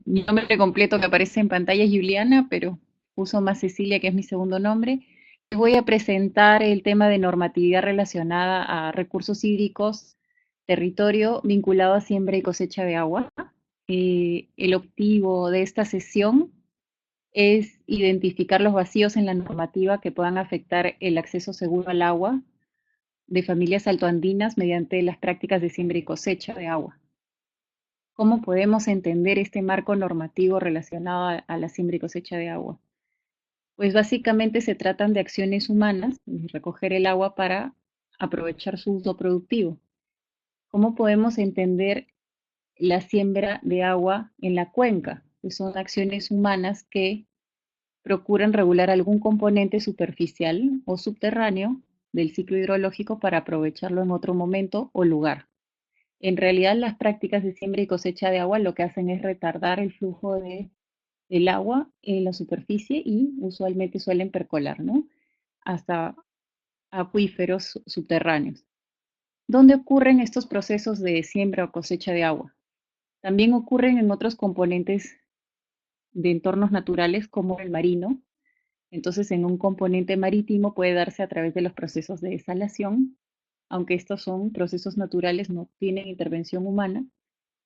Mi nombre completo que aparece en pantalla es Juliana, pero uso más Cecilia, que es mi segundo nombre. Les voy a presentar el tema de normatividad relacionada a recursos hídricos, territorio vinculado a siembra y cosecha de agua. El objetivo de esta sesión es identificar los vacíos en la normativa que puedan afectar el acceso seguro al agua de familias altoandinas mediante las prácticas de siembra y cosecha de agua. ¿Cómo podemos entender este marco normativo relacionado a la siembra y cosecha de agua? Pues básicamente se tratan de acciones humanas, recoger el agua para aprovechar su uso productivo. ¿Cómo podemos entender la siembra de agua en la cuenca? Pues son acciones humanas que procuran regular algún componente superficial o subterráneo del ciclo hidrológico para aprovecharlo en otro momento o lugar. En realidad, las prácticas de siembra y cosecha de agua lo que hacen es retardar el flujo del agua en la superficie y usualmente suelen percolar, ¿no? Hasta acuíferos subterráneos. ¿Dónde ocurren estos procesos de siembra o cosecha de agua? También ocurren en otros componentes de entornos naturales como el marino. Entonces, en un componente marítimo puede darse a través de los procesos de desalación, aunque estos son procesos naturales, no tienen intervención humana.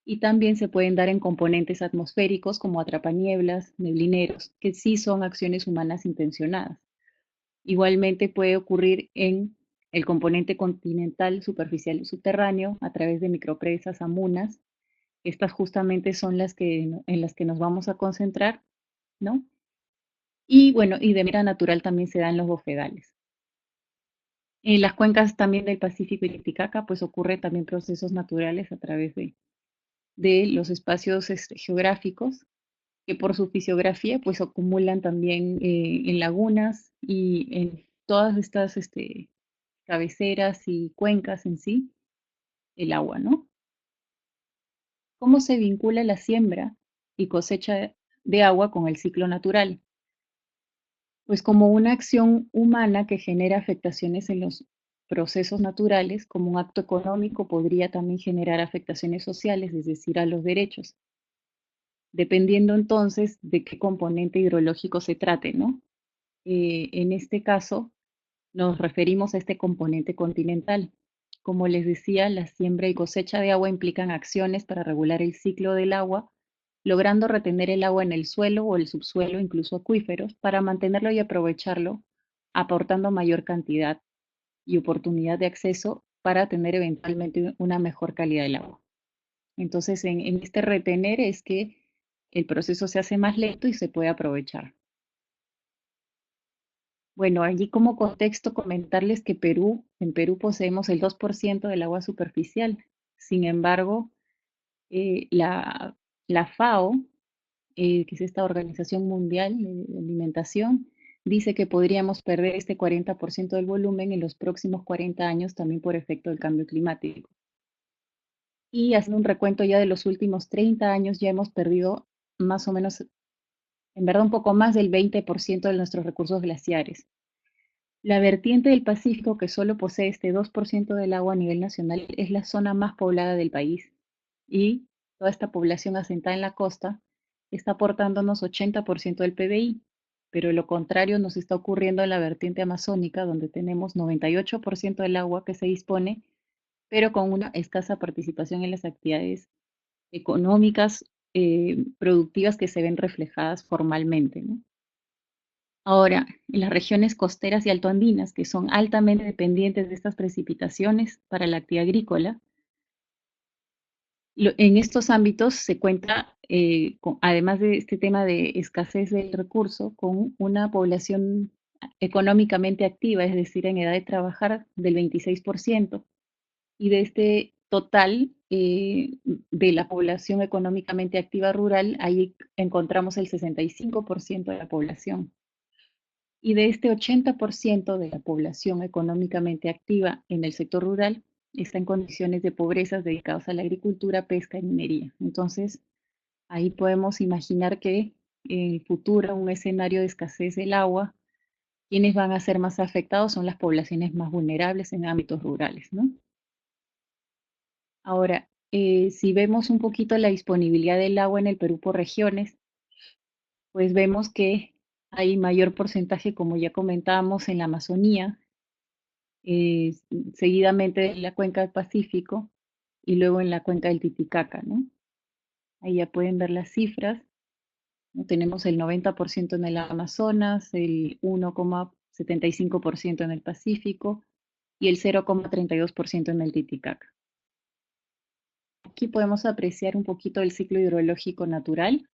Y también se pueden dar en componentes atmosféricos como atrapanieblas, neblineros, que sí son acciones humanas intencionadas. Igualmente puede ocurrir en el componente continental, superficial y subterráneo a través de micropresas, amunas. Estas justamente son en las que nos vamos a concentrar, ¿no? Y bueno, y de manera natural también se dan los bofedales. En las cuencas también del Pacífico y Titicaca, pues ocurren también procesos naturales a través de los espacios geográficos que por su fisiografía pues acumulan también en lagunas y en todas estas cabeceras y cuencas en sí el agua, ¿no? ¿Cómo se vincula la siembra y cosecha de agua con el ciclo natural? Pues como una acción humana que genera afectaciones en los procesos naturales, como un acto económico podría también generar afectaciones sociales, es decir, a los derechos, dependiendo entonces de qué componente hidrológico se trate, ¿no? En este caso, nos referimos a este componente continental. Como les decía, la siembra y cosecha de agua implican acciones para regular el ciclo del agua, logrando retener el agua en el suelo o el subsuelo, incluso acuíferos, para mantenerlo y aprovecharlo, aportando mayor cantidad y oportunidad de acceso para tener eventualmente una mejor calidad del agua. Entonces, en este retener es que el proceso se hace más lento y se puede aprovechar. Bueno, allí como contexto comentarles que en Perú poseemos el 2% del agua superficial. Sin embargo, la FAO, que es esta Organización Mundial de Alimentación, dice que podríamos perder este 40% del volumen en los próximos 40 años también por efecto del cambio climático. Y haciendo un recuento ya de los últimos 30 años, ya hemos perdido más o menos, en verdad, un poco más del 20% de nuestros recursos glaciares. La vertiente del Pacífico, que solo posee este 2% del agua a nivel nacional, es la zona más poblada del país y toda esta población asentada en la costa está aportándonos 80% del PBI, pero lo contrario nos está ocurriendo en la vertiente amazónica, donde tenemos 98% del agua que se dispone, pero con una escasa participación en las actividades económicas productivas que se ven reflejadas formalmente, ¿no? Ahora, en las regiones costeras y altoandinas, que son altamente dependientes de estas precipitaciones para la actividad agrícola, en estos ámbitos se cuenta, además de este tema de escasez del recurso, con una población económicamente activa, es decir, en edad de trabajar del 26%, y de este total de la población económicamente activa rural, ahí encontramos el 65% de la población. Y de este 80% de la población económicamente activa en el sector rural está en condiciones de pobreza dedicados a la agricultura, pesca y minería. Entonces, ahí podemos imaginar que en el futuro, un escenario de escasez del agua, quienes van a ser más afectados son las poblaciones más vulnerables en ámbitos rurales, ¿no? Ahora, si vemos un poquito la disponibilidad del agua en el Perú por regiones, pues vemos que hay mayor porcentaje, como ya comentábamos, en la Amazonía, eh, seguidamente en la cuenca del Pacífico y luego en la cuenca del Titicaca, ¿no? Ahí ya pueden ver las cifras, ¿no? Tenemos el 90% en el Amazonas, el 1,75% en el Pacífico y el 0,32% en el Titicaca. Aquí podemos apreciar un poquito el ciclo hidrológico natural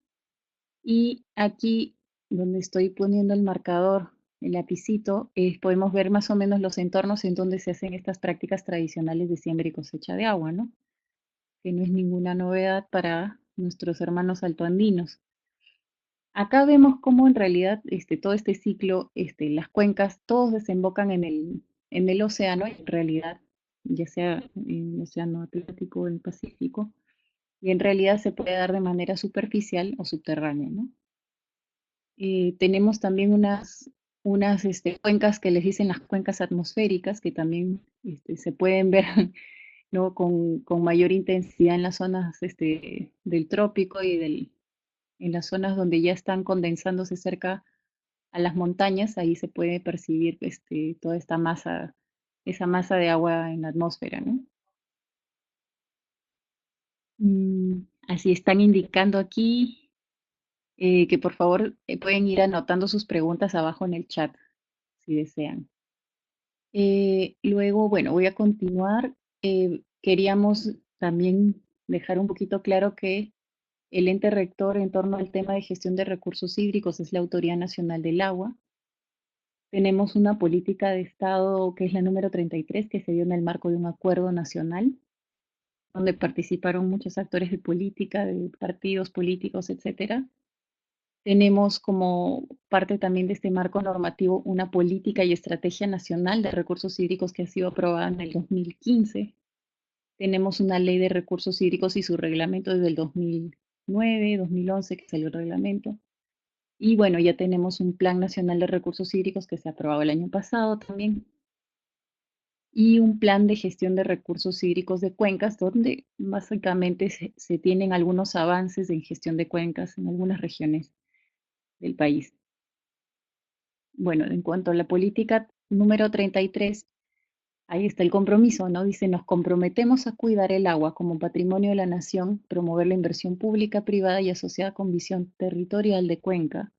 y aquí donde estoy poniendo el marcador, el lapicito, podemos ver más o menos los entornos en donde se hacen estas prácticas tradicionales de siembra y cosecha de agua, ¿no? Que no es ninguna novedad para nuestros hermanos altoandinos. Acá vemos cómo en realidad todo este ciclo, las cuencas, todos desembocan en el océano, en realidad, ya sea en el océano Atlántico o el Pacífico, y en realidad se puede dar de manera superficial o subterránea, ¿no? Tenemos también unas cuencas que les dicen las cuencas atmosféricas, que también se pueden ver ¿no? con mayor intensidad en las zonas del trópico y en las zonas donde ya están condensándose cerca a las montañas, ahí se puede percibir toda esa masa de agua en la atmósfera, ¿no? Así están indicando aquí que por favor pueden ir anotando sus preguntas abajo en el chat si desean. Luego, bueno, voy a continuar. Queríamos también dejar un poquito claro que el ente rector en torno al tema de gestión de recursos hídricos es la Autoridad Nacional del Agua. Tenemos una política de Estado que es la número 33 que se dio en el marco de un acuerdo nacional, donde participaron muchos actores de política, de partidos políticos, etcétera. Tenemos como parte también de este marco normativo una política y estrategia nacional de recursos hídricos que ha sido aprobada en el 2015. Tenemos una ley de recursos hídricos y su reglamento desde el 2009, 2011 que salió el reglamento. Y bueno, ya tenemos un Plan Nacional de Recursos Hídricos que se aprobó el año pasado también. Y un plan de gestión de recursos hídricos de cuencas, donde básicamente se tienen algunos avances en gestión de cuencas en algunas regiones del país. Bueno, en cuanto a la política número 33, ahí está el compromiso, ¿no? Dice, nos comprometemos a cuidar el agua como patrimonio de la nación, promover la inversión pública, privada y asociada con visión territorial de cuenca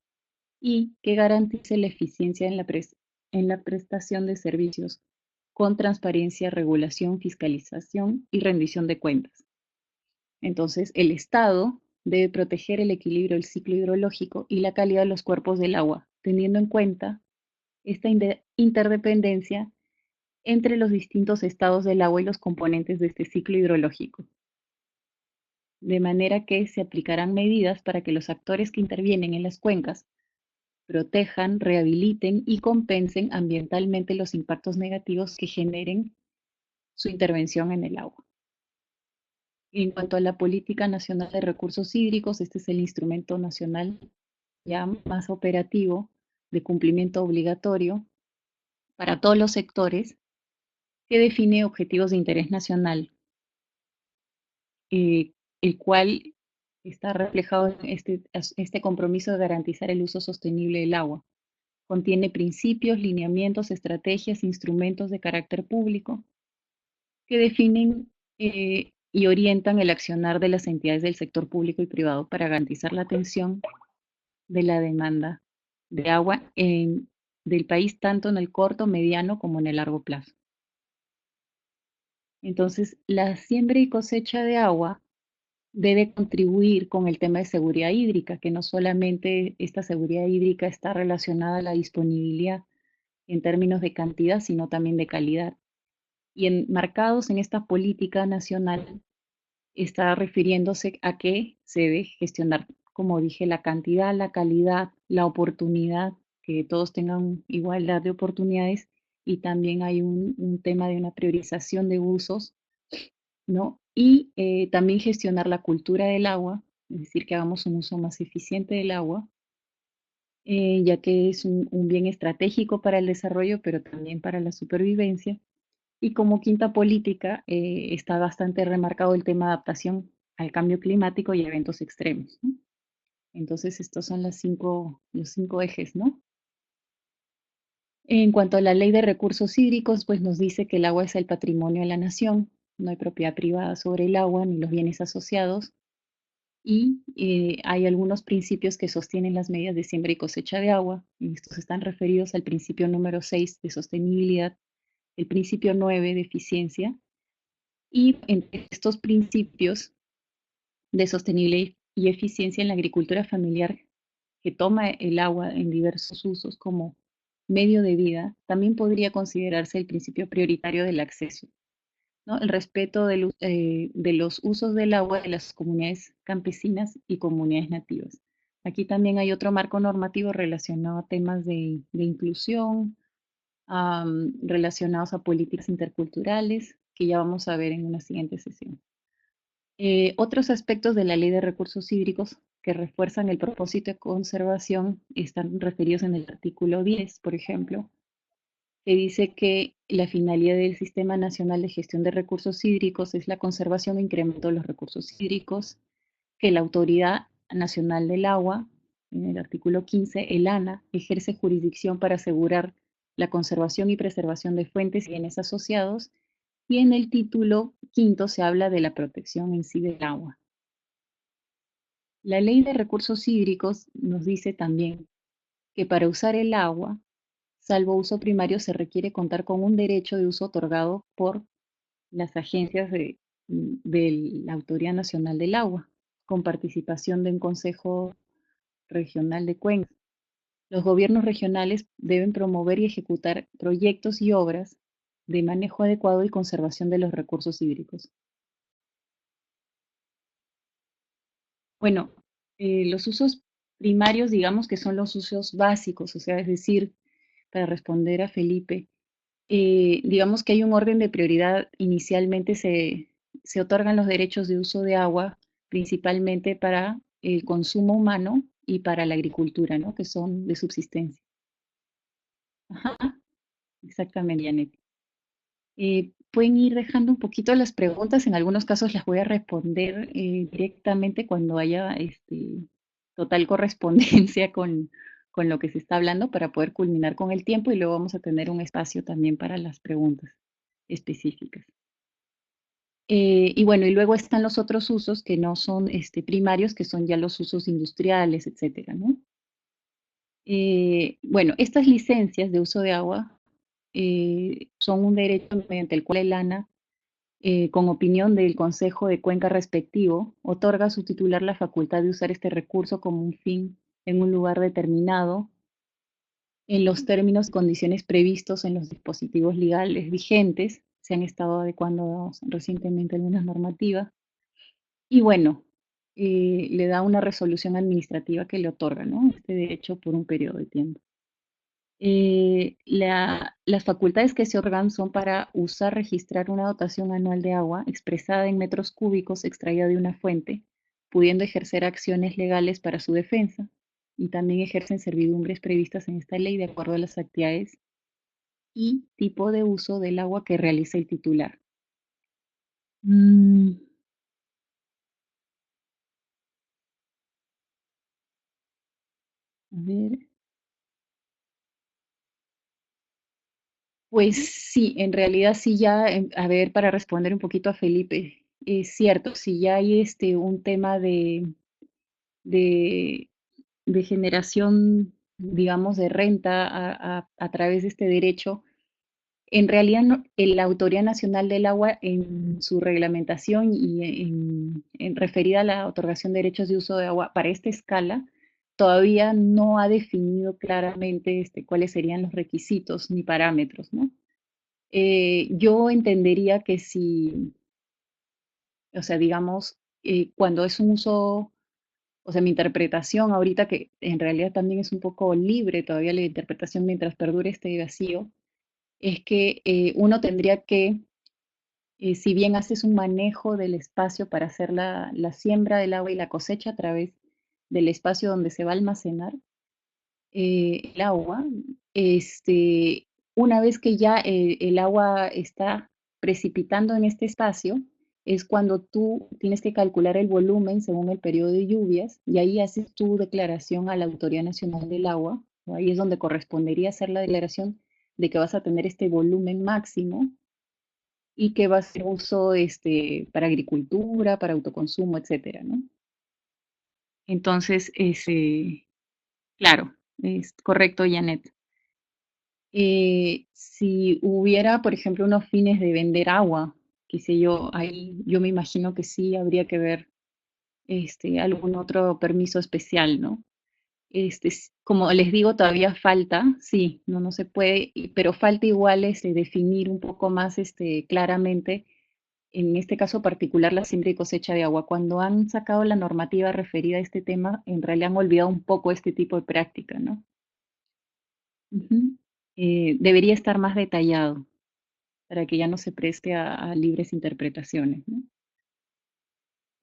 y que garantice la eficiencia en la prestación de servicios con transparencia, regulación, fiscalización y rendición de cuentas. Entonces, el Estado debe proteger el equilibrio del ciclo hidrológico y la calidad de los cuerpos del agua, teniendo en cuenta esta interdependencia entre los distintos estados del agua y los componentes de este ciclo hidrológico. De manera que se aplicarán medidas para que los actores que intervienen en las cuencas protejan, rehabiliten y compensen ambientalmente los impactos negativos que generen su intervención en el agua. En cuanto a la Política Nacional de Recursos Hídricos, este es el instrumento nacional ya más operativo de cumplimiento obligatorio para todos los sectores que define objetivos de interés nacional, eh, el cual está reflejado en este compromiso de garantizar el uso sostenible del agua. Contiene principios, lineamientos, estrategias, instrumentos de carácter público que definen y orientan el accionar de las entidades del sector público y privado para garantizar la atención de la demanda de agua del país tanto en el corto, mediano como en el largo plazo. Entonces, la siembra y cosecha de agua debe contribuir con el tema de seguridad hídrica, que no solamente esta seguridad hídrica está relacionada a la disponibilidad en términos de cantidad, sino también de calidad. Y enmarcados en esta política nacional, está refiriéndose a que se debe gestionar, como dije, la cantidad, la calidad, la oportunidad, que todos tengan igualdad de oportunidades y también hay un tema de una priorización de usos, ¿no? Y también gestionar la cultura del agua, es decir, que hagamos un uso más eficiente del agua, ya que es un bien estratégico para el desarrollo, pero también para la supervivencia. Y como quinta política está bastante remarcado el tema de adaptación al cambio climático y eventos extremos, ¿no? Entonces, estos son los cinco ejes, ¿no? En cuanto a la ley de recursos hídricos, pues nos dice que el agua es el patrimonio de la nación, no hay propiedad privada sobre el agua ni los bienes asociados, y hay algunos principios que sostienen las medidas de siembra y cosecha de agua, y estos están referidos al principio número 6 de sostenibilidad, el principio 9 de eficiencia, y entre estos principios de sostenibilidad y eficiencia en la agricultura familiar que toma el agua en diversos usos como medio de vida, también podría considerarse el principio prioritario del acceso, ¿no? El respeto de los usos del agua de las comunidades campesinas y comunidades nativas. Aquí también hay otro marco normativo relacionado a temas de inclusión, relacionados a políticas interculturales, que ya vamos a ver en una siguiente sesión. Otros aspectos de la Ley de Recursos Hídricos que refuerzan el propósito de conservación están referidos en el artículo 10, por ejemplo, que dice que la finalidad del Sistema Nacional de Gestión de Recursos Hídricos es la conservación e incremento de los recursos hídricos, que la Autoridad Nacional del Agua, en el artículo 15, el ANA, ejerce jurisdicción para asegurar la conservación y preservación de fuentes y bienes asociados, y en el título quinto se habla de la protección en sí del agua. La Ley de Recursos Hídricos nos dice también que para usar el agua, salvo uso primario, se requiere contar con un derecho de uso otorgado por las agencias de la Autoridad Nacional del Agua, con participación de un Consejo Regional de Cuencas. Los gobiernos regionales deben promover y ejecutar proyectos y obras de manejo adecuado y conservación de los recursos hídricos. Bueno, los usos primarios, digamos que son los usos básicos, o sea, es decir, para responder a Felipe, digamos que hay un orden de prioridad. Inicialmente se otorgan los derechos de uso de agua principalmente para el consumo humano y para la agricultura, ¿no? Que son de subsistencia. Ajá, exactamente, Janet. Pueden ir dejando un poquito las preguntas, en algunos casos las voy a responder directamente cuando haya total correspondencia con lo que se está hablando para poder culminar con el tiempo, y luego vamos a tener un espacio también para las preguntas específicas. Y bueno, y luego están los otros usos que no son primarios, que son ya los usos industriales, etcétera, ¿no? Bueno, estas licencias de uso de agua son un derecho mediante el cual el ANA, con opinión del Consejo de Cuenca respectivo, otorga a su titular la facultad de usar este recurso como un fin en un lugar determinado, en los términos y condiciones previstos en los dispositivos legales vigentes. Se han estado adecuando recientemente algunas normativas. Y bueno, le da una resolución administrativa que le otorga, ¿no? Este derecho por un periodo de tiempo. Las facultades que se otorgan son para usar, registrar una dotación anual de agua expresada en metros cúbicos extraída de una fuente, pudiendo ejercer acciones legales para su defensa, y también ejercen servidumbres previstas en esta ley de acuerdo a las actividades y tipo de uso del agua que realiza el titular. Mm, a ver. Pues sí, en realidad sí ya, a ver, para responder un poquito a Felipe, es cierto, si ya hay un tema de, de generación, digamos, de renta a través de este derecho, en realidad la Autoridad Nacional del Agua en su reglamentación y en referida a la otorgación de derechos de uso de agua para esta escala, todavía no ha definido claramente cuáles serían los requisitos ni parámetros, ¿no? Yo entendería que si, o sea, digamos, cuando es un uso, o sea, mi interpretación ahorita, que en realidad también es un poco libre todavía la interpretación mientras perdure este vacío, es que uno tendría que, si bien haces un manejo del espacio para hacer la siembra del agua y la cosecha a través del espacio donde se va a almacenar el agua, una vez que ya el agua está precipitando en este espacio es cuando tú tienes que calcular el volumen según el periodo de lluvias y ahí haces tu declaración a la Autoridad Nacional del Agua. ¿No? Ahí es donde correspondería hacer la declaración de que vas a tener este volumen máximo y que va a ser uso para agricultura, para autoconsumo, etcétera, ¿no? Entonces, claro, es correcto, Janet. Si hubiera, por ejemplo, unos fines de vender agua, qué sé yo, ahí yo me imagino que sí habría que ver algún otro permiso especial, ¿no? Como les digo, todavía falta, sí, no se puede, pero falta igual definir un poco más claramente, en este caso particular, la siembra y cosecha de agua. Cuando han sacado la normativa referida a este tema, en realidad han olvidado un poco este tipo de práctica, ¿no? Ujú. Debería estar más detallado para que ya no se preste a libres interpretaciones, ¿no?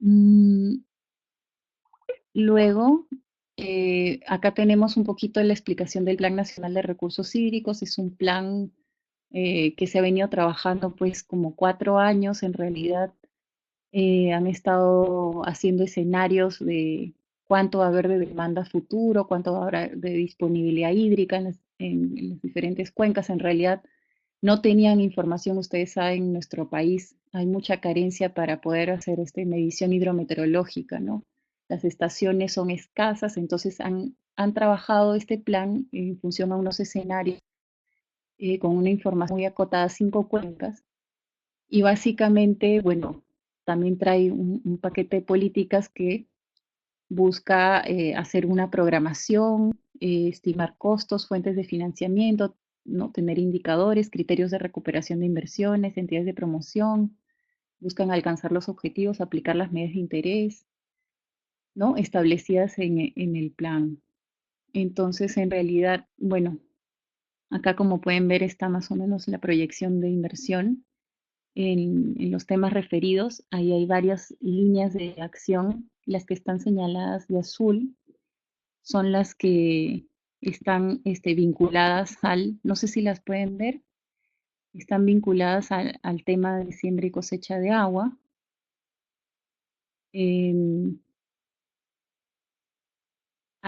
Mm, Luego, acá tenemos un poquito de la explicación del Plan Nacional de Recursos Hídricos. Es un plan que se ha venido trabajando pues como 4 años en realidad. Han estado haciendo escenarios de cuánto va a haber de demanda futuro, cuánto va a haber de disponibilidad hídrica en las diferentes cuencas. En realidad no tenían información, ustedes saben, en nuestro país hay mucha carencia para poder hacer medición hidrometeorológica, ¿no? Las estaciones son escasas, entonces han trabajado este plan en función a unos escenarios con una información muy acotada, 5 cuencas, y básicamente, bueno, también trae un paquete de políticas que busca hacer una programación, estimar costos, fuentes de financiamiento, ¿no? Tener indicadores, criterios de recuperación de inversiones, entidades de promoción, buscan alcanzar los objetivos, aplicar las medidas de interés, ¿no? Establecidas en el plan. Entonces, en realidad, bueno, acá como pueden ver está más o menos la proyección de inversión en los temas referidos. Ahí hay varias líneas de acción. Las que están señaladas de azul son las que están vinculadas no sé si las pueden ver, están vinculadas al tema de siembra y cosecha de agua. Em,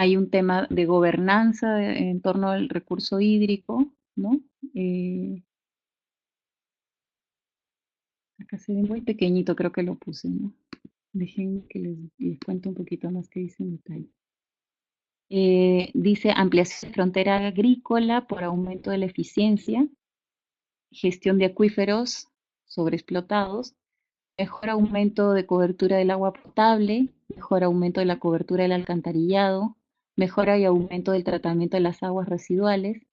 Hay un tema de gobernanza en torno al recurso hídrico, ¿no? Eh, Acá se ve muy pequeñito, creo que lo puse, ¿no? Déjenme que les cuento un poquito más que dice en detalle. Dice ampliación de frontera agrícola por aumento de la eficiencia, gestión de acuíferos sobreexplotados, mejor aumento de cobertura del agua potable, mejor aumento de la cobertura del alcantarillado, mejora y aumento del tratamiento de las aguas residuales,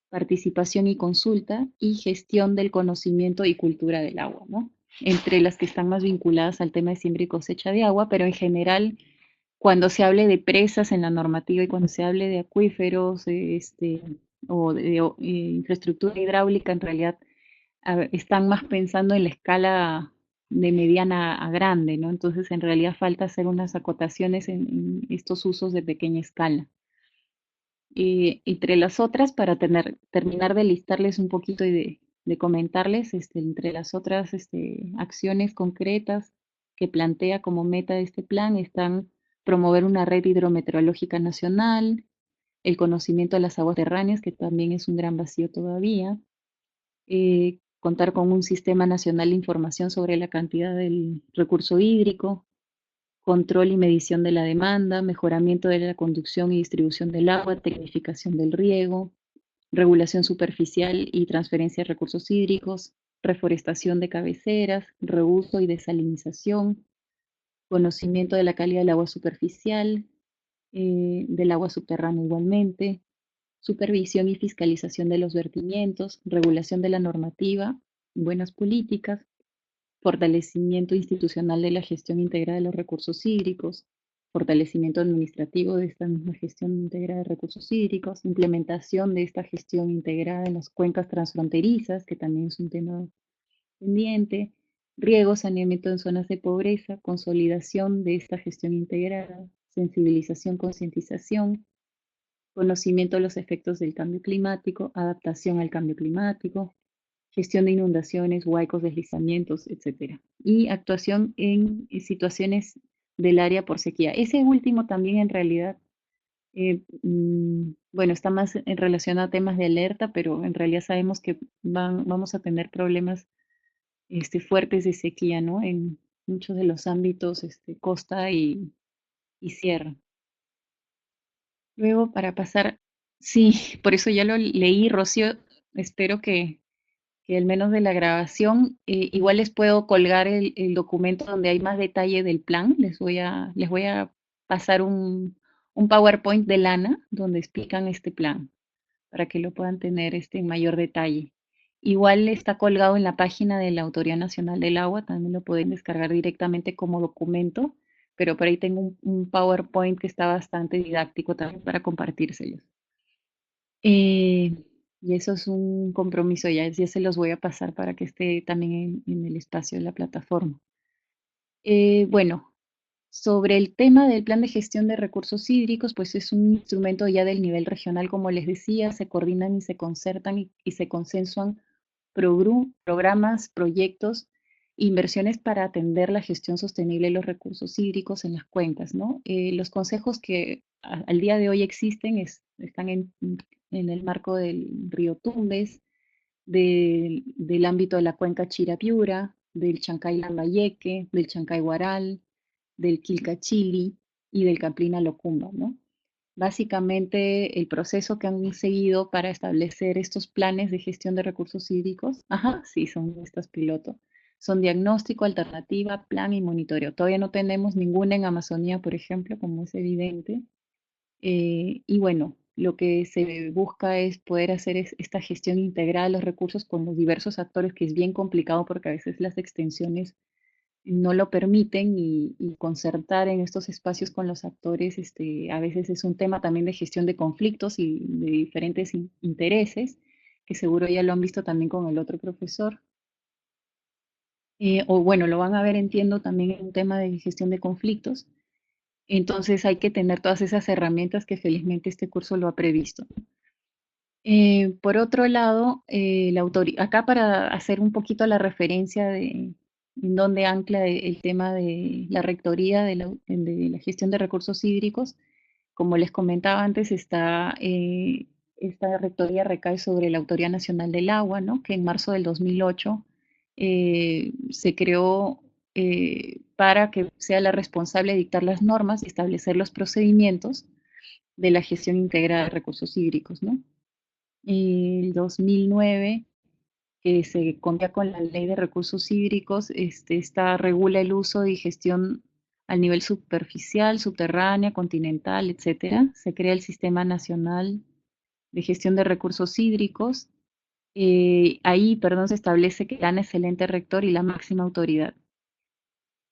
participación y consulta y gestión del conocimiento y cultura del agua, ¿no? Entre las que están más vinculadas al tema de siembra y cosecha de agua, pero en general cuando se hable de presas en la normativa y cuando se hable de acuíferos o de infraestructura hidráulica, en realidad están más pensando en la escala de mediana a grande, ¿no? Entonces, en realidad falta hacer unas acotaciones en estos usos de pequeña escala. Entre las otras, para terminar de listarles un poquito y de comentarles, entre las otras acciones concretas que plantea como meta de este plan están promover una red hidrometeorológica nacional, el conocimiento de las aguas terráneas, que también es un gran vacío todavía, contar con un sistema nacional de información sobre la cantidad del recurso hídrico, control y medición de la demanda, mejoramiento de la conducción y distribución del agua, tecnificación del riego, regulación superficial y transferencia de recursos hídricos, reforestación de cabeceras, reuso y desalinización, conocimiento de la calidad del agua superficial, del agua subterránea igualmente, supervisión y fiscalización de los vertimientos, regulación de la normativa, buenas políticas, fortalecimiento institucional de la gestión integrada de los recursos hídricos, fortalecimiento administrativo de esta misma gestión integrada de recursos hídricos, implementación de esta gestión integrada en las cuencas transfronterizas, que también es un tema pendiente, riego, saneamiento en zonas de pobreza, consolidación de esta gestión integrada, sensibilización, concientización, conocimiento de los efectos del cambio climático, adaptación al cambio climático, gestión de inundaciones, huaicos, deslizamientos, etcétera. Y actuación en situaciones del área por sequía. Ese último también en realidad, bueno, está más en relación a temas de alerta, pero en realidad sabemos que vamos a tener problemas fuertes de sequía, ¿no? En muchos de los ámbitos, costa y sierra. Luego, para pasar, sí, por eso ya lo leí, Rocío, espero que al menos de la grabación, igual les puedo colgar el documento donde hay más detalle del plan. Les voy a pasar un PowerPoint de Lana donde explican este plan para que lo puedan tener en mayor detalle. Igual está colgado en la página de la Autoridad Nacional del Agua, también lo pueden descargar directamente como documento, pero por ahí tengo un PowerPoint que está bastante didáctico también para compartírselos. Eh, y eso es un compromiso, ya se los voy a pasar para que esté también en el espacio de la plataforma. Bueno, sobre el tema del plan de gestión de recursos hídricos, pues es un instrumento ya del nivel regional, como les decía, se coordinan y se concertan y se consensuan programas, proyectos, inversiones para atender la gestión sostenible de los recursos hídricos en las cuencas, ¿no? Los consejos que al día de hoy existen están en el marco del río Tumbes, del ámbito de la cuenca Chirapiura, del Chancay Lambayeque, del Chancay Guaral, del Quilcachili y del Caplina Locumba, ¿no? Básicamente el proceso que han seguido para establecer estos planes de gestión de recursos hídricos, ajá, sí, son estas piloto, son diagnóstico, alternativa, plan y monitoreo. Todavía no tenemos ninguna en Amazonía, por ejemplo, como es evidente. Y bueno, lo que se busca es poder hacer esta gestión integral de los recursos con los diversos actores, que es bien complicado porque a veces las extensiones no lo permiten y concertar en estos espacios con los actores, a veces es un tema también de gestión de conflictos y de diferentes intereses, que seguro ya lo han visto también con el otro profesor. O bueno, lo van a ver, entiendo, también en un tema de gestión de conflictos. Entonces hay que tener todas esas herramientas que felizmente este curso lo ha previsto. Por otro lado, acá para hacer un poquito la referencia de en dónde ancla el tema de la rectoría de la gestión de recursos hídricos, como les comentaba antes, esta rectoría recae sobre la Autoridad Nacional del Agua, ¿no? Que en marzo del 2008 se creó para que sea la responsable de dictar las normas y establecer los procedimientos de la gestión integrada de recursos hídricos, ¿no? El 2009, que se cuenta con la Ley de Recursos Hídricos, esta regula el uso y gestión a nivel superficial, subterránea, continental, etcétera. Se crea el Sistema Nacional de Gestión de Recursos Hídricos. Ahí, perdón, se establece que el excelente rector y la máxima autoridad.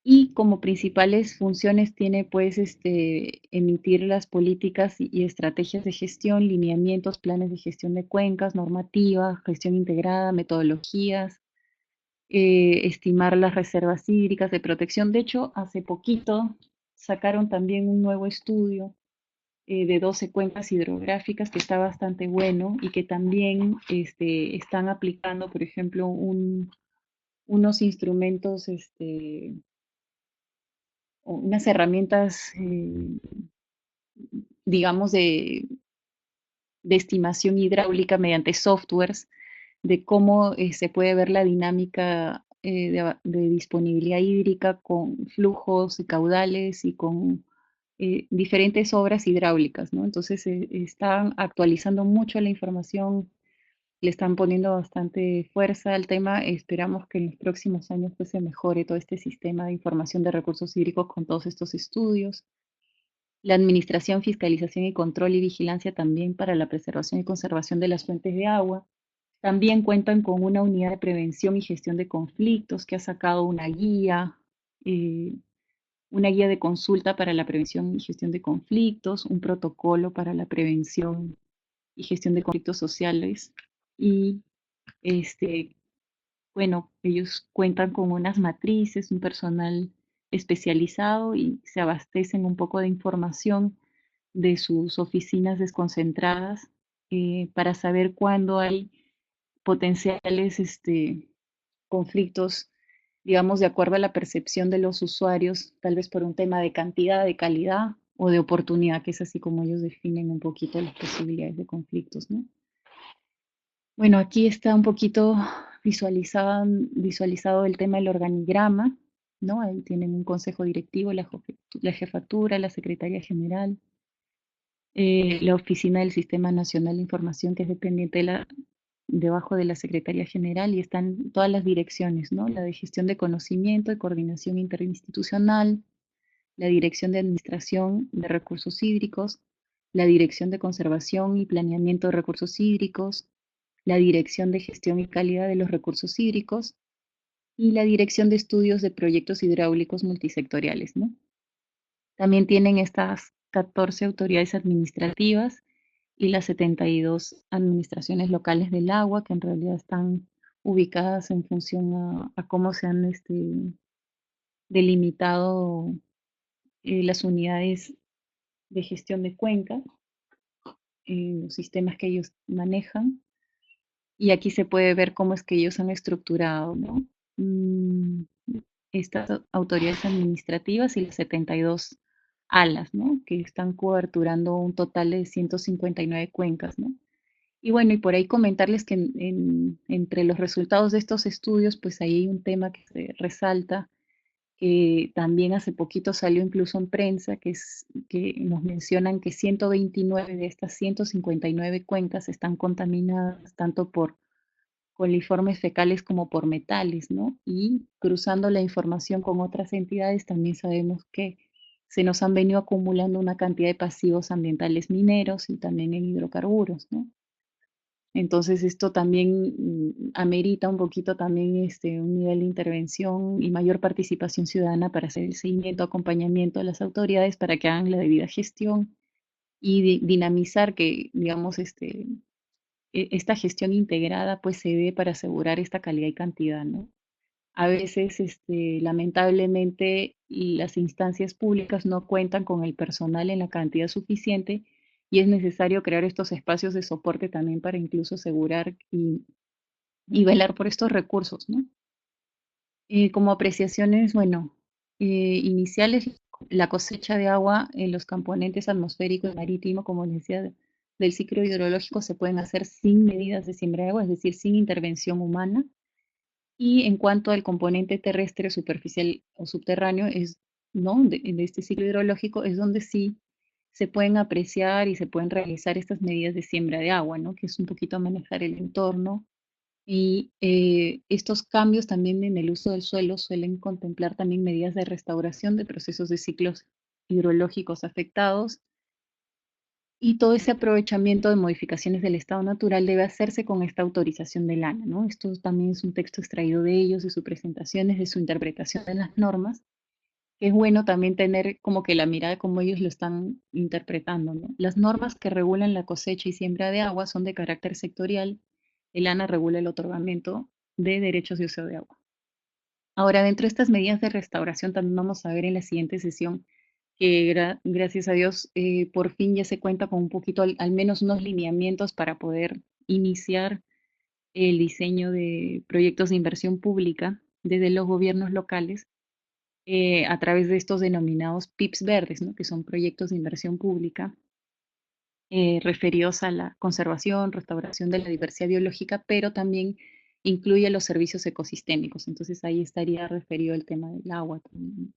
Y como principales funciones tiene pues emitir las políticas y estrategias de gestión, lineamientos, planes de gestión de cuencas, normativa, gestión integrada, metodologías, estimar las reservas hídricas de protección. De hecho, hace poquito sacaron también un nuevo estudio de 12 cuencas hidrográficas que está bastante bueno y que también están aplicando, por ejemplo, unos instrumentos, unas herramientas, digamos, de estimación hidráulica mediante softwares, de cómo se puede ver la dinámica de disponibilidad hídrica con flujos y caudales y con diferentes obras hidráulicas, ¿no? Entonces están actualizando mucho la información, le están poniendo bastante fuerza al tema. Esperamos que en los próximos años pues, se mejore todo este sistema de información de recursos hídricos con todos estos estudios. La administración, fiscalización y control y vigilancia también para la preservación y conservación de las fuentes de agua. También cuentan con una unidad de prevención y gestión de conflictos que ha sacado eh, una guía de consulta para la prevención y gestión de conflictos, un protocolo para la prevención y gestión de conflictos sociales. Y este, bueno, ellos cuentan con unas matrices, un personal especializado y se abastecen un poco de información de sus oficinas desconcentradas para saber cuándo hay potenciales conflictos, digamos, de acuerdo a la percepción de los usuarios, tal vez por un tema de cantidad, de calidad o de oportunidad, que es así como ellos definen un poquito las posibilidades de conflictos, ¿no? Bueno, aquí está un poquito visualizado el tema del organigrama, ¿no? Ahí tienen un consejo directivo, la jefatura, la secretaría general, la oficina del Sistema Nacional de Información, que es dependiente debajo de la Secretaría General, y están todas las direcciones, ¿no? La de gestión de conocimiento y coordinación interinstitucional, la Dirección de Administración de Recursos Hídricos, la Dirección de Conservación y Planeamiento de Recursos Hídricos, la Dirección de Gestión y Calidad de los Recursos Hídricos y la Dirección de Estudios de Proyectos Hidráulicos Multisectoriales, ¿no? También tienen estas 14 autoridades administrativas y las 72 administraciones locales del agua, que en realidad están ubicadas en función a cómo se han delimitado las unidades de gestión de cuenca, los sistemas que ellos manejan. Y aquí se puede ver cómo es que ellos han estructurado, ¿no? Mm, Estas autoridades administrativas y las 72 alas, ¿no? Que están coberturando un total de 159 cuencas, ¿no? Y bueno, y por ahí comentarles que entre los resultados de estos estudios, pues ahí hay un tema que se resalta, que también hace poquito salió incluso en prensa, que nos mencionan que 129 de estas 159 cuencas están contaminadas tanto por coliformes fecales como por metales, ¿no? Y cruzando la información con otras entidades, también sabemos que se nos han venido acumulando una cantidad de pasivos ambientales mineros y también en hidrocarburos, ¿no? Entonces esto también amerita un poquito también un nivel de intervención y mayor participación ciudadana para hacer el seguimiento, acompañamiento de las autoridades para que hagan la debida gestión y dinamizar que, digamos, esta gestión integrada pues se dé para asegurar esta calidad y cantidad, ¿no? A veces, lamentablemente, las instancias públicas no cuentan con el personal en la cantidad suficiente y es necesario crear estos espacios de soporte también para incluso asegurar y velar por estos recursos, ¿no? Como apreciaciones, bueno, iniciales, la cosecha de agua en los componentes atmosférico y marítimo, como les decía, del ciclo hidrológico se pueden hacer sin medidas de siembra de agua, es decir, sin intervención humana. Y en cuanto al componente terrestre, superficial o subterráneo, ¿no? De este ciclo hidrológico, es donde sí se pueden apreciar y se pueden realizar estas medidas de siembra de agua, ¿no? Que es un poquito manejar el entorno. Y estos cambios también en el uso del suelo suelen contemplar también medidas de restauración de procesos de ciclos hidrológicos afectados, y todo ese aprovechamiento de modificaciones del estado natural debe hacerse con esta autorización del ANA, ¿no? Esto también es un texto extraído de ellos, de sus presentaciones, de su interpretación de las normas, que es bueno también tener como que la mirada de cómo ellos lo están interpretando, ¿no? Las normas que regulan la cosecha y siembra de agua son de carácter sectorial. El ANA regula el otorgamiento de derechos de uso de agua. Ahora, dentro de estas medidas de restauración, también vamos a ver en la siguiente sesión que gracias a Dios por fin ya se cuenta con un poquito, al menos unos lineamientos para poder iniciar el diseño de proyectos de inversión pública desde los gobiernos locales a través de estos denominados PIPs verdes, ¿no? Que son proyectos de inversión pública referidos a la conservación, restauración de la diversidad biológica, pero también incluye los servicios ecosistémicos. Entonces ahí estaría referido el tema del agua también.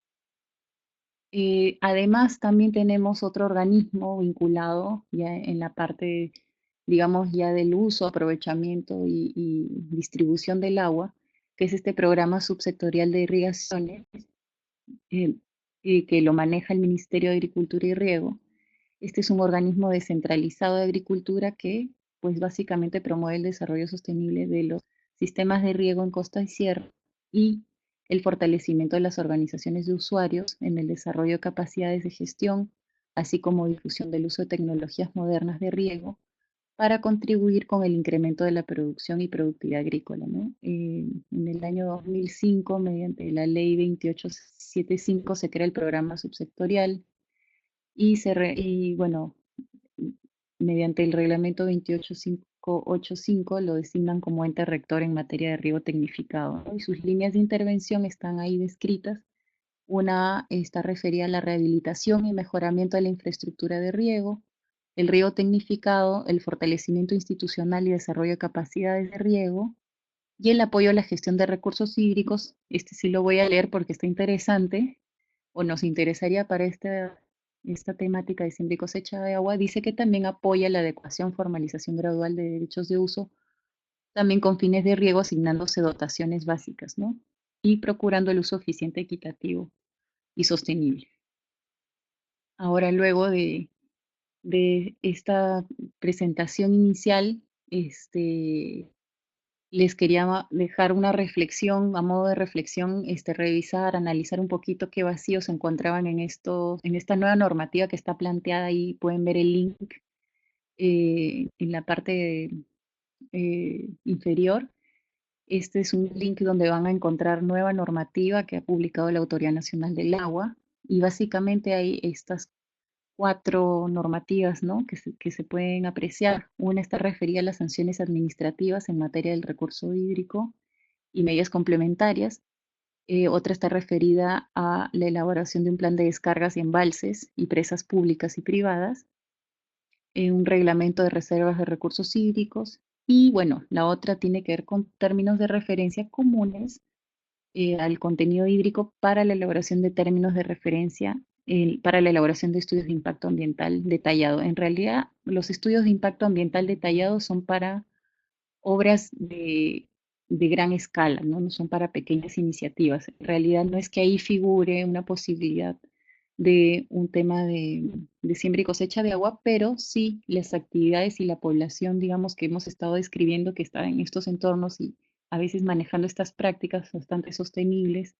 Además, también tenemos otro organismo vinculado ya en la parte, digamos, ya del uso, aprovechamiento y distribución del agua, que es este programa subsectorial de irrigaciones, eh, que lo maneja el Ministerio de Agricultura y Riego. Este es un organismo descentralizado de agricultura que, pues, básicamente promueve el desarrollo sostenible de los sistemas de riego en costa y sierra y el fortalecimiento de las organizaciones de usuarios en el desarrollo de capacidades de gestión, así como difusión del uso de tecnologías modernas de riego para contribuir con el incremento de la producción y productividad agrícola, ¿no? En el año 2005, mediante la ley 2875, se crea el programa subsectorial y bueno, mediante el reglamento 28 marco 8.5 lo designan como ente rector en materia de riego tecnificado, ¿no? Y sus líneas de intervención están ahí descritas. Una está referida a la rehabilitación y mejoramiento de la infraestructura de riego, el riego tecnificado, el fortalecimiento institucional y desarrollo de capacidades de riego, y el apoyo a la gestión de recursos hídricos. Este sí lo voy a leer porque está interesante, o nos interesaría para esta temática de siembra y cosecha de agua. Dice que también apoya la adecuación, formalización gradual de derechos de uso, también con fines de riego, asignándose dotaciones básicas, ¿no? Y procurando el uso eficiente, equitativo y sostenible. Ahora, luego de esta presentación inicial, les quería dejar una reflexión, a modo de reflexión, revisar, analizar un poquito qué vacíos se encontraban en esta nueva normativa que está planteada ahí. Pueden ver el link en la parte inferior. Este es un link donde van a encontrar nueva normativa que ha publicado la Autoridad Nacional del Agua, y básicamente hay estas cuatro normativas, ¿no?, que se pueden apreciar. Una está referida a las sanciones administrativas en materia del recurso hídrico y medidas complementarias. Otra está referida a la elaboración de un plan de descargas y embalses y presas públicas y privadas, un reglamento de reservas de recursos hídricos, y bueno, la otra tiene que ver con términos de referencia comunes al contenido hídrico para la elaboración de términos de referencia, para la elaboración de estudios de impacto ambiental detallado. En realidad, los estudios de impacto ambiental detallado son para obras de gran escala, ¿no? No son para pequeñas iniciativas. En realidad no es que ahí figure una posibilidad de un tema de siembra y cosecha de agua, pero sí las actividades y la población, digamos, que hemos estado describiendo, que está en estos entornos y a veces manejando estas prácticas bastante sostenibles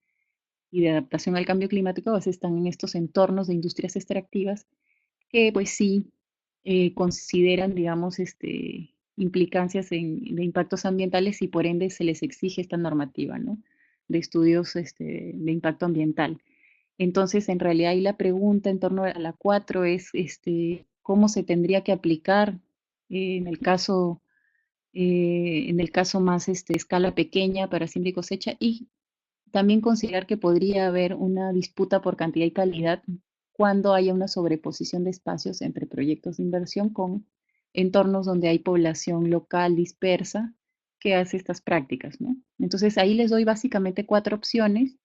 y de adaptación al cambio climático, a veces están en estos entornos de industrias extractivas que pues sí consideran, digamos, implicancias de impactos ambientales, y por ende se les exige esta normativa, ¿no?, de estudios de impacto ambiental. Entonces, en realidad ahí la pregunta en torno a la 4 es cómo se tendría que aplicar en en el caso más escala pequeña para siembra y cosecha, y también considerar que podría haber una disputa por cantidad y calidad cuando haya una sobreposición de espacios entre proyectos de inversión con entornos donde hay población local dispersa que hace estas prácticas, ¿no? Entonces ahí les doy básicamente cuatro opciones.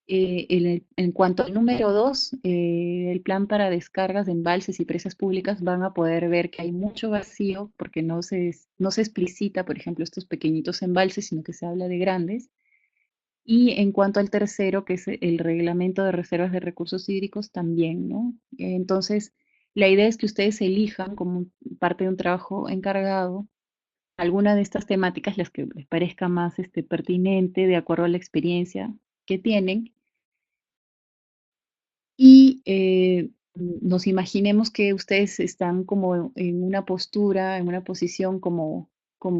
En cuanto al número 2, el plan para descargas de embalses y presas públicas, van a poder ver que hay mucho vacío porque no se explicita, por ejemplo, estos pequeñitos embalses, sino que se habla de grandes. Y en cuanto al tercero, que es el reglamento de reservas de recursos hídricos, también, ¿no? Entonces, la idea es que ustedes elijan como parte de un trabajo encargado alguna de estas temáticas, las que les parezca más pertinente de acuerdo a la experiencia que tienen, y nos imaginemos que ustedes están como en una postura, en una posición como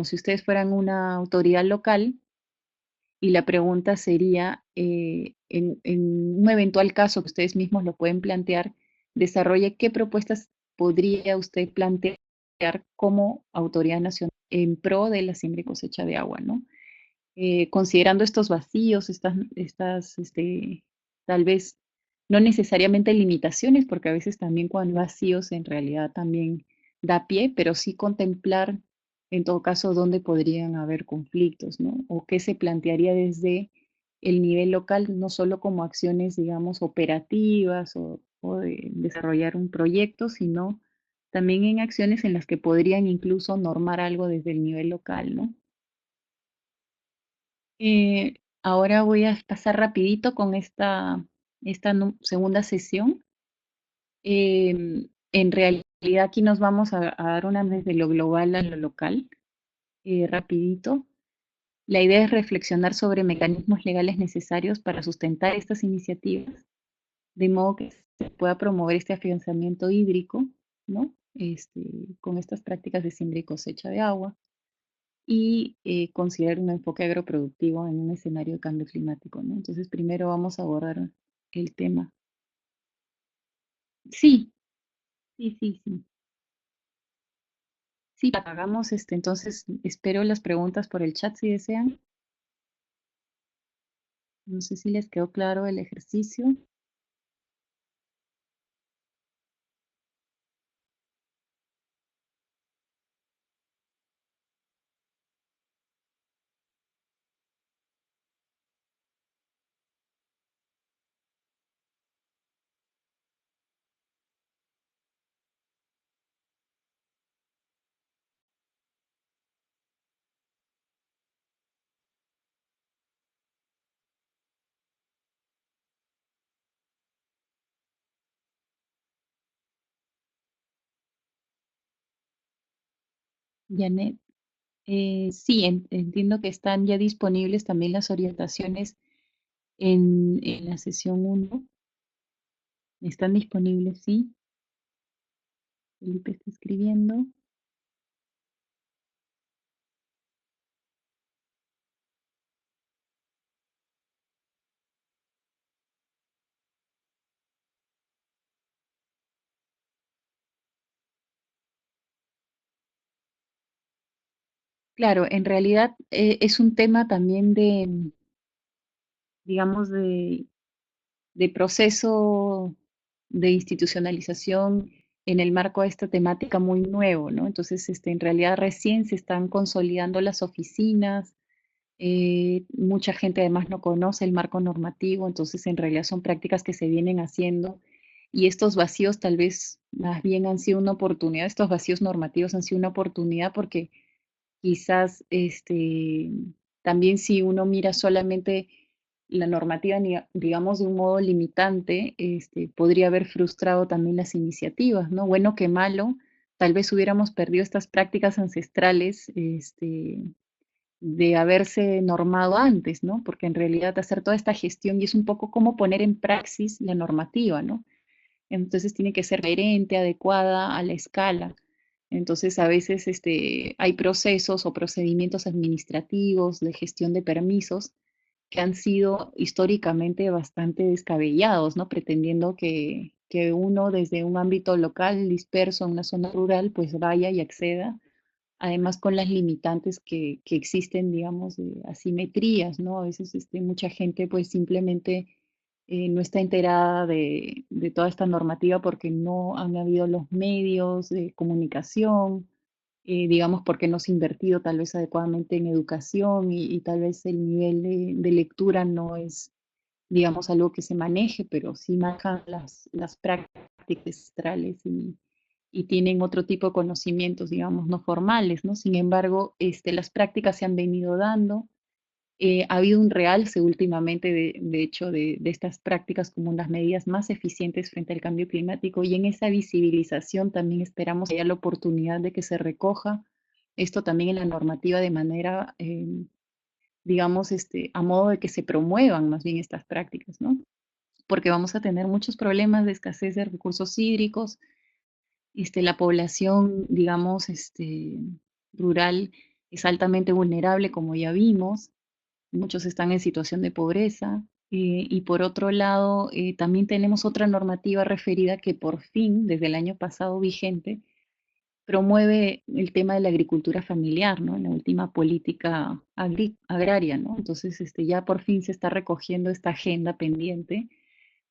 si ustedes fueran una autoridad local. Y la pregunta sería, en un eventual caso que ustedes mismos lo pueden plantear, desarrolle qué propuestas podría usted plantear como autoridad nacional en pro de la siembra y cosecha de agua, ¿no? Considerando estos vacíos, tal vez no necesariamente limitaciones, porque a veces también cuando hay vacíos en realidad también da pie, pero sí contemplar en todo caso dónde podrían haber conflictos, ¿no? O qué se plantearía desde el nivel local, no solo como acciones, digamos, operativas o de desarrollar un proyecto, sino también en acciones en las que podrían incluso normar algo desde el nivel local, ¿no? Ahora voy a pasar rapidito con segunda sesión. En realidad aquí nos vamos a dar una desde lo global a lo local, rapidito. La idea es reflexionar sobre mecanismos legales necesarios para sustentar estas iniciativas, de modo que se pueda promover este afianzamiento hídrico, ¿no? Con estas prácticas de siembra y cosecha de agua, y considerar un enfoque agroproductivo en un escenario de cambio climático, ¿no? Entonces, primero vamos a abordar el tema. Sí, sí, sí, sí. Sí, hagamos entonces espero las preguntas por el chat si desean. No sé si les quedó claro el ejercicio. Janet, sí, entiendo que están ya disponibles también las orientaciones en la sesión uno. Están disponibles, sí. Felipe está escribiendo. Claro, en realidad es un tema también de, digamos, de proceso de institucionalización en el marco de esta temática muy nuevo, ¿no? Entonces, en realidad recién se están consolidando las oficinas, mucha gente además no conoce el marco normativo, entonces en realidad son prácticas que se vienen haciendo y estos vacíos tal vez más bien han sido una oportunidad, estos vacíos normativos han sido una oportunidad porque quizás también si uno mira solamente la normativa, digamos, de un modo limitante, podría haber frustrado también las iniciativas, ¿no? Bueno que malo, tal vez hubiéramos perdido estas prácticas ancestrales, de haberse normado antes, ¿no? Porque en realidad hacer toda esta gestión y es un poco como poner en praxis la normativa, ¿no? Entonces tiene que ser coherente, adecuada a la escala. Entonces a veces hay procesos o procedimientos administrativos de gestión de permisos que han sido históricamente bastante descabellados, ¿no? Pretendiendo que uno desde un ámbito local disperso en una zona rural pues vaya y acceda, además con las limitantes que existen, digamos, de asimetrías, ¿no? A veces mucha gente pues simplemente no está enterada de toda esta normativa porque no han habido los medios de comunicación, digamos, porque no se ha invertido tal vez adecuadamente en educación y tal vez el nivel de lectura no es, digamos, algo que se maneje, pero sí manejan las prácticas ancestrales y tienen otro tipo de conocimientos, digamos, no formales, ¿no? Sin embargo, las prácticas se han venido dando. Ha habido un realce últimamente, de hecho, de estas prácticas como las medidas más eficientes frente al cambio climático y en esa visibilización también esperamos que haya la oportunidad de que se recoja esto también en la normativa de manera, digamos, a modo de que se promuevan más bien estas prácticas, ¿no? Porque vamos a tener muchos problemas de escasez de recursos hídricos, la población, digamos, rural es altamente vulnerable, como ya vimos, muchos están en situación de pobreza, y por otro lado, también tenemos otra normativa referida que por fin, desde el año pasado vigente, promueve el tema de la agricultura familiar, ¿no? En la última política agraria, ¿no? Entonces, ya por fin se está recogiendo esta agenda pendiente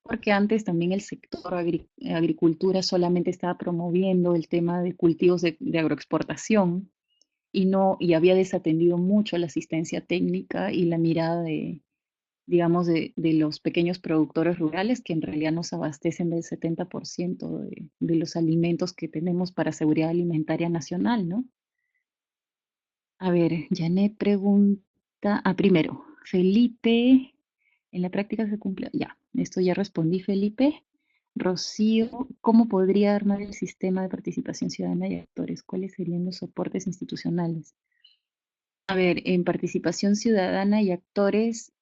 porque antes también el sector agricultura solamente estaba promoviendo el tema de cultivos de agroexportación y no, y había desatendido mucho la asistencia técnica y la mirada de, digamos, de los pequeños productores rurales que en realidad nos abastecen del 70% de los alimentos que tenemos para seguridad alimentaria nacional, ¿no? A ver, Janet pregunta, primero, Felipe, en la práctica se cumple, ya, esto ya respondí, Felipe. Rocío, ¿cómo podría armar el sistema de participación ciudadana y actores? ¿Cuáles serían los soportes institucionales? A ver, en participación ciudadana y actores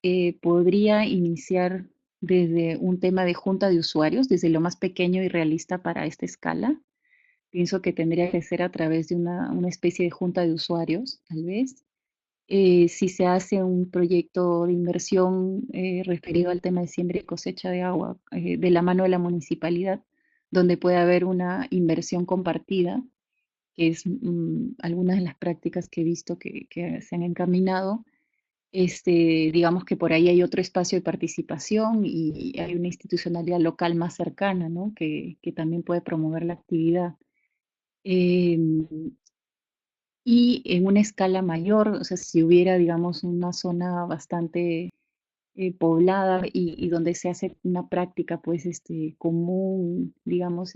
podría iniciar desde un tema de junta de usuarios, desde lo más pequeño y realista para esta escala. Pienso que tendría que ser a través de una especie de junta de usuarios, tal vez. Si se hace un proyecto de inversión referido al tema de siembra y cosecha de agua de la mano de la municipalidad, donde puede haber una inversión compartida, que es algunas de las prácticas que he visto que se han encaminado. Digamos que por ahí hay otro espacio de participación y hay una institucionalidad local más cercana, ¿no? Que también puede promover la actividad. Em, y en una escala mayor, o sea, si hubiera, digamos, una zona bastante poblada y donde se hace una práctica, pues, común, digamos,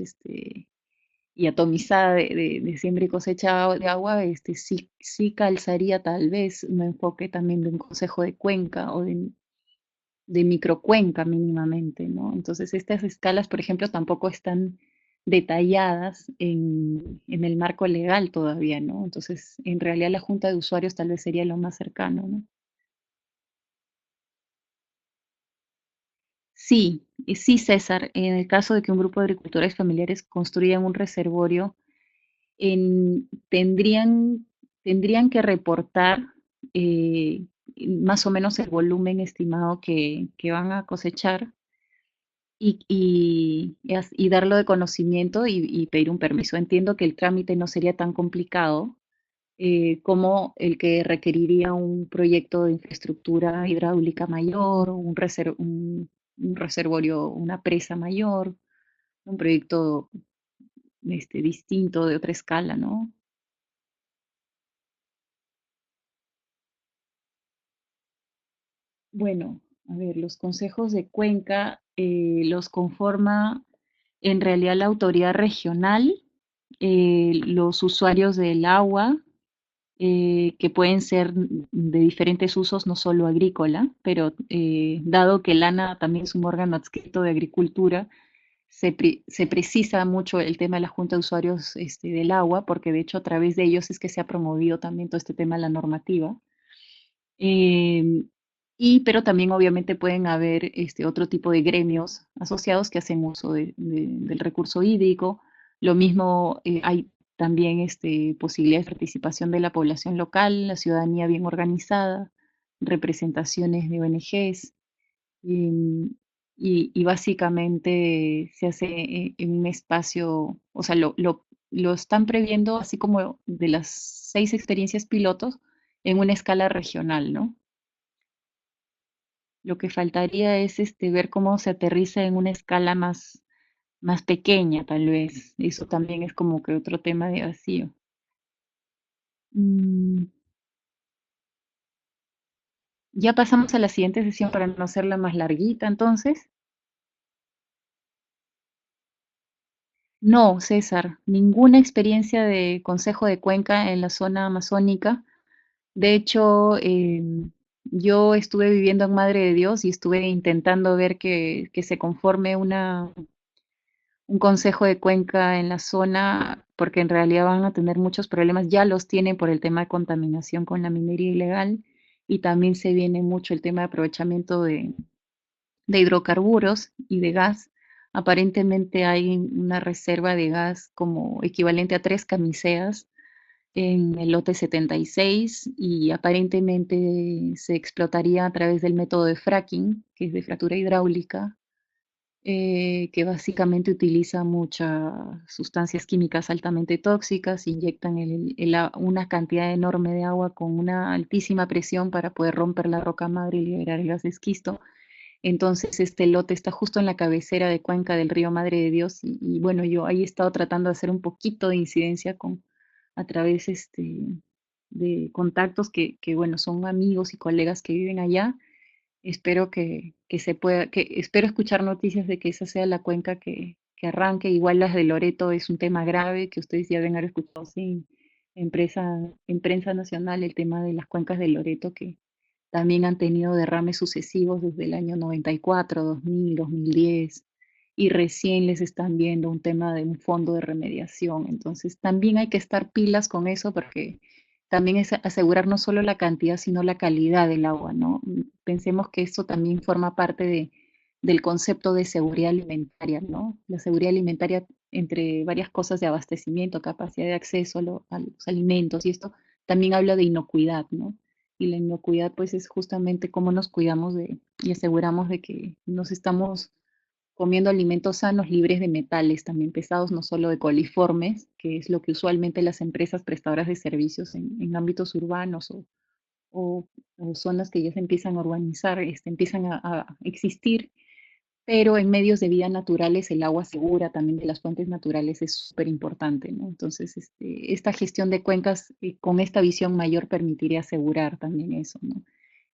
y atomizada de siembra y cosecha de agua, sí calzaría tal vez un enfoque también de un consejo de cuenca o de microcuenca mínimamente, ¿no? Entonces, estas escalas, por ejemplo, tampoco están detalladas en el marco legal todavía, ¿no? Entonces, en realidad la junta de usuarios tal vez sería lo más cercano, ¿no? Sí, sí, César, en el caso de que un grupo de agricultores familiares construyan un reservorio, tendrían que reportar eh, más o menos el volumen estimado que van a cosechar y darlo de conocimiento y pedir un permiso. Entiendo que el trámite no sería tan complicado como el que requeriría un proyecto de infraestructura hidráulica mayor, un reservorio, una presa mayor, un proyecto distinto de otra escala, ¿no? Bueno, a ver, los consejos de cuenca los conforma en realidad la autoridad regional, los usuarios del agua, que pueden ser de diferentes usos, no solo agrícola, pero dado que el ANA también es un órgano adscrito de agricultura, se precisa mucho el tema de la Junta de Usuarios del agua, porque de hecho a través de ellos es que se ha promovido también todo este tema de la normativa. Em, pero también obviamente pueden haber otro tipo de gremios asociados que hacen uso del recurso hídrico. Lo mismo hay también posibilidades de participación de la población local, la ciudadanía bien organizada, representaciones de ONGs. em, y básicamente se hace en un espacio, o sea, lo están previendo así como de las 6 experiencias pilotos en una escala regional, ¿no? Lo que faltaría es ver cómo se aterriza en una escala más pequeña, tal vez. Eso también es como que otro tema de vacío. Mm, ya pasamos a la siguiente sesión para no hacerla más larguita, entonces. No, César, ninguna experiencia de Consejo de Cuenca en la zona amazónica. De hecho, yo estuve viviendo en Madre de Dios y estuve intentando ver que se conforme un consejo de cuenca en la zona, porque en realidad van a tener muchos problemas, ya los tienen por el tema de contaminación con la minería ilegal y también se viene mucho el tema de aprovechamiento de hidrocarburos y de gas. Aparentemente hay una reserva de gas como equivalente a 3 camiseas en el lote 76 y aparentemente se explotaría a través del método de fracking, que es de fractura hidráulica, que básicamente utiliza muchas sustancias químicas altamente tóxicas, inyectan una cantidad enorme de agua con una altísima presión para poder romper la roca madre y liberar el gas de esquisto. Entonces, este lote está justo en la cabecera de Cuenca del río Madre de Dios y bueno, yo ahí he estado tratando de hacer un poquito de incidencia a través de contactos bueno, son amigos y colegas que viven allá. Espero que se pueda, espero escuchar noticias de que esa sea la cuenca que arranque. Igual las de Loreto es un tema grave que ustedes ya deben haber escuchado sí, en prensa nacional, el tema de las cuencas de Loreto que también han tenido derrames sucesivos desde el año 94, 2000, 2010 y recién les están viendo un tema de un fondo de remediación. Entonces también hay que estar pilas con eso porque también es asegurar no solo la cantidad, sino la calidad del agua, ¿no? Pensemos que esto también forma parte del concepto de seguridad alimentaria, ¿no? La seguridad alimentaria entre varias cosas de abastecimiento, capacidad de acceso a los alimentos y esto también habla de inocuidad, ¿no? Y la inocuidad pues es justamente cómo nos cuidamos y aseguramos de que nos estamos comiendo alimentos sanos, libres de metales también pesados, no solo de coliformes, que es lo que usualmente las empresas prestadoras de servicios en ámbitos urbanos o, o zonas que ya se empiezan a urbanizar, empiezan a existir, pero en medios de vida naturales el agua segura también de las fuentes naturales es súper importante, ¿no? Entonces, esta gestión de cuencas con esta visión mayor permitiría asegurar también eso, ¿no?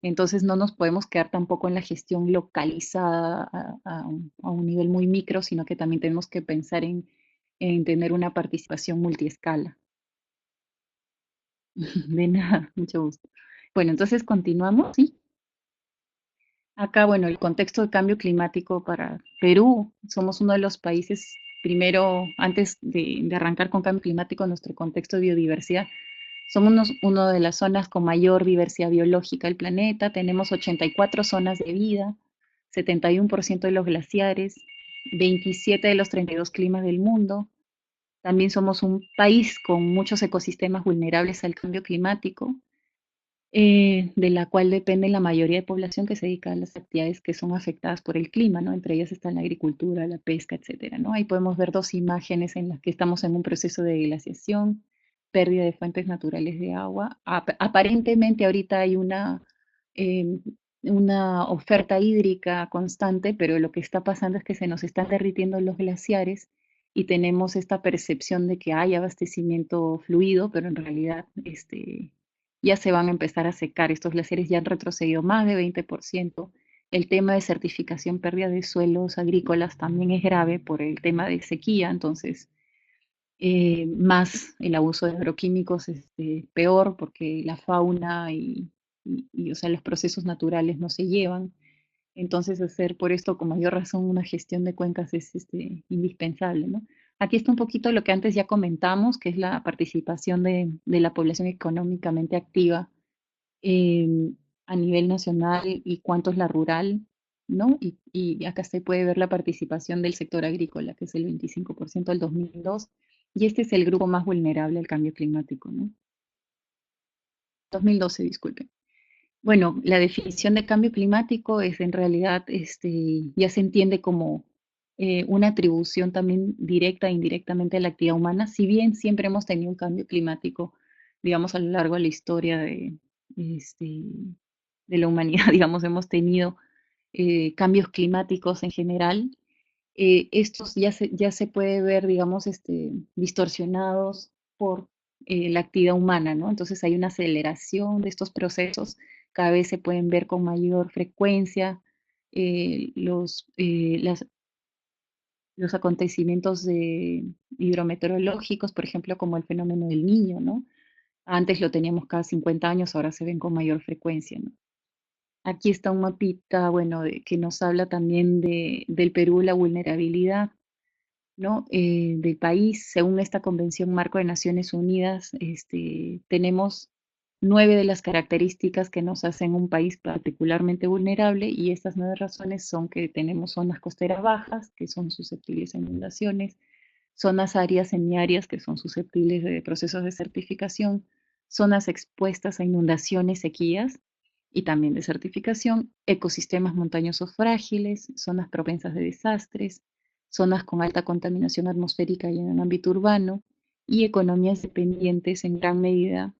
Entonces no nos podemos quedar tampoco en la gestión localizada a un nivel muy micro, sino que también tenemos que pensar en tener una participación multiescala. De nada, mucho gusto. Bueno, entonces continuamos, ¿sí? Acá, bueno, el contexto de cambio climático para Perú, somos uno de los países, primero, antes de arrancar con cambio climático, nuestro contexto de biodiversidad, somos uno de las zonas con mayor diversidad biológica del planeta, tenemos 84 zonas de vida, 71% de los glaciares, 27 de los 32 climas del mundo. También somos un país con muchos ecosistemas vulnerables al cambio climático, de la cual depende la mayoría de población que se dedica a las actividades que son afectadas por el clima, ¿no? Entre ellas están la agricultura, la pesca, etcétera, ¿no? Ahí podemos ver dos imágenes en las que estamos en un proceso de glaciación, pérdida de fuentes naturales de agua. Aparentemente ahorita hay eh, una oferta hídrica constante, pero lo que está pasando es que se nos están derritiendo los glaciares y tenemos esta percepción de que hay abastecimiento fluido, pero en realidad ya se van a empezar a secar. Estos glaciares ya han retrocedido más de 20%. El tema de certificación, pérdida de suelos agrícolas también es grave por el tema de sequía, entonces más el abuso de agroquímicos es peor porque la fauna o sea, los procesos naturales no se llevan. Entonces, hacer por esto con mayor razón una gestión de cuencas es indispensable, ¿no? Aquí está un poquito lo que antes ya comentamos, que es la participación de la población económicamente activa eh, a nivel nacional y cuánto es la rural, ¿no? Y acá se puede ver la participación del sector agrícola, que es el 25% del 2002, y este es el grupo más vulnerable al cambio climático, ¿no? 2012, disculpen. Bueno, la definición de cambio climático es en realidad, ya se entiende como una atribución también directa e indirectamente a la actividad humana, si bien siempre hemos tenido un cambio climático, digamos, a lo largo de la historia este, de la humanidad, digamos, hemos tenido cambios climáticos en general, estos ya se puede ver, digamos, distorsionados por la actividad humana, ¿no? Entonces hay una aceleración de estos procesos, cada vez se pueden ver con mayor frecuencia los acontecimientos hidrometeorológicos, por ejemplo, como el fenómeno del Niño, ¿no? Antes lo teníamos cada 50 años, ahora se ven con mayor frecuencia, ¿no? Aquí está un mapita, bueno, que nos habla también del Perú, la vulnerabilidad, ¿no? Del país. Según esta Convención Marco de Naciones Unidas, tenemos 9 de las características que nos hacen un país particularmente vulnerable y estas 9 razones son que tenemos zonas costeras bajas, que son susceptibles a inundaciones, zonas áreas semiáridas que son susceptibles de procesos de certificación, zonas expuestas a inundaciones, sequías y también de certificación, ecosistemas montañosos frágiles, zonas propensas de desastres, zonas con alta contaminación atmosférica y en el ámbito urbano, y economías dependientes en gran medida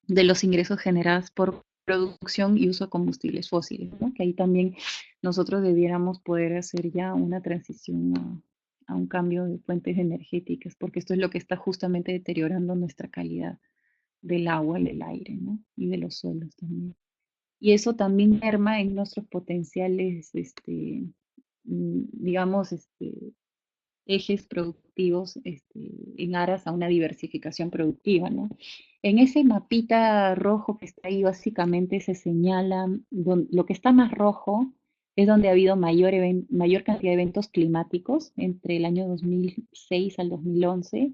de los ingresos generados por producción y uso de combustibles fósiles, ¿no? Que ahí también nosotros debiéramos poder hacer ya una transición a un cambio de fuentes energéticas, porque esto es lo que está justamente deteriorando nuestra calidad del agua y del aire, ¿no? Y de los suelos también. Y eso también merma en nuestros potenciales, digamos, ejes productivos en aras a una diversificación productiva, ¿no? En ese mapita rojo que está ahí básicamente se señala, lo que está más rojo es donde ha habido mayor cantidad de eventos climáticos entre el año 2006 al 2011,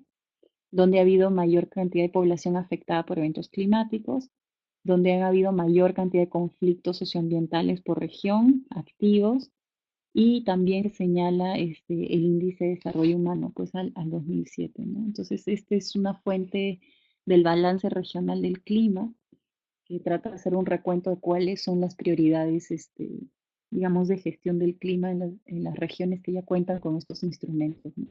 donde ha habido mayor cantidad de población afectada por eventos climáticos, donde ha habido mayor cantidad de conflictos socioambientales por región activos y también señala el índice de desarrollo humano pues al 2007, ¿no? Entonces, esta es una fuente del balance regional del clima que trata de hacer un recuento de cuáles son las prioridades digamos, de gestión del clima en las regiones que ya cuentan con estos instrumentos, ¿no?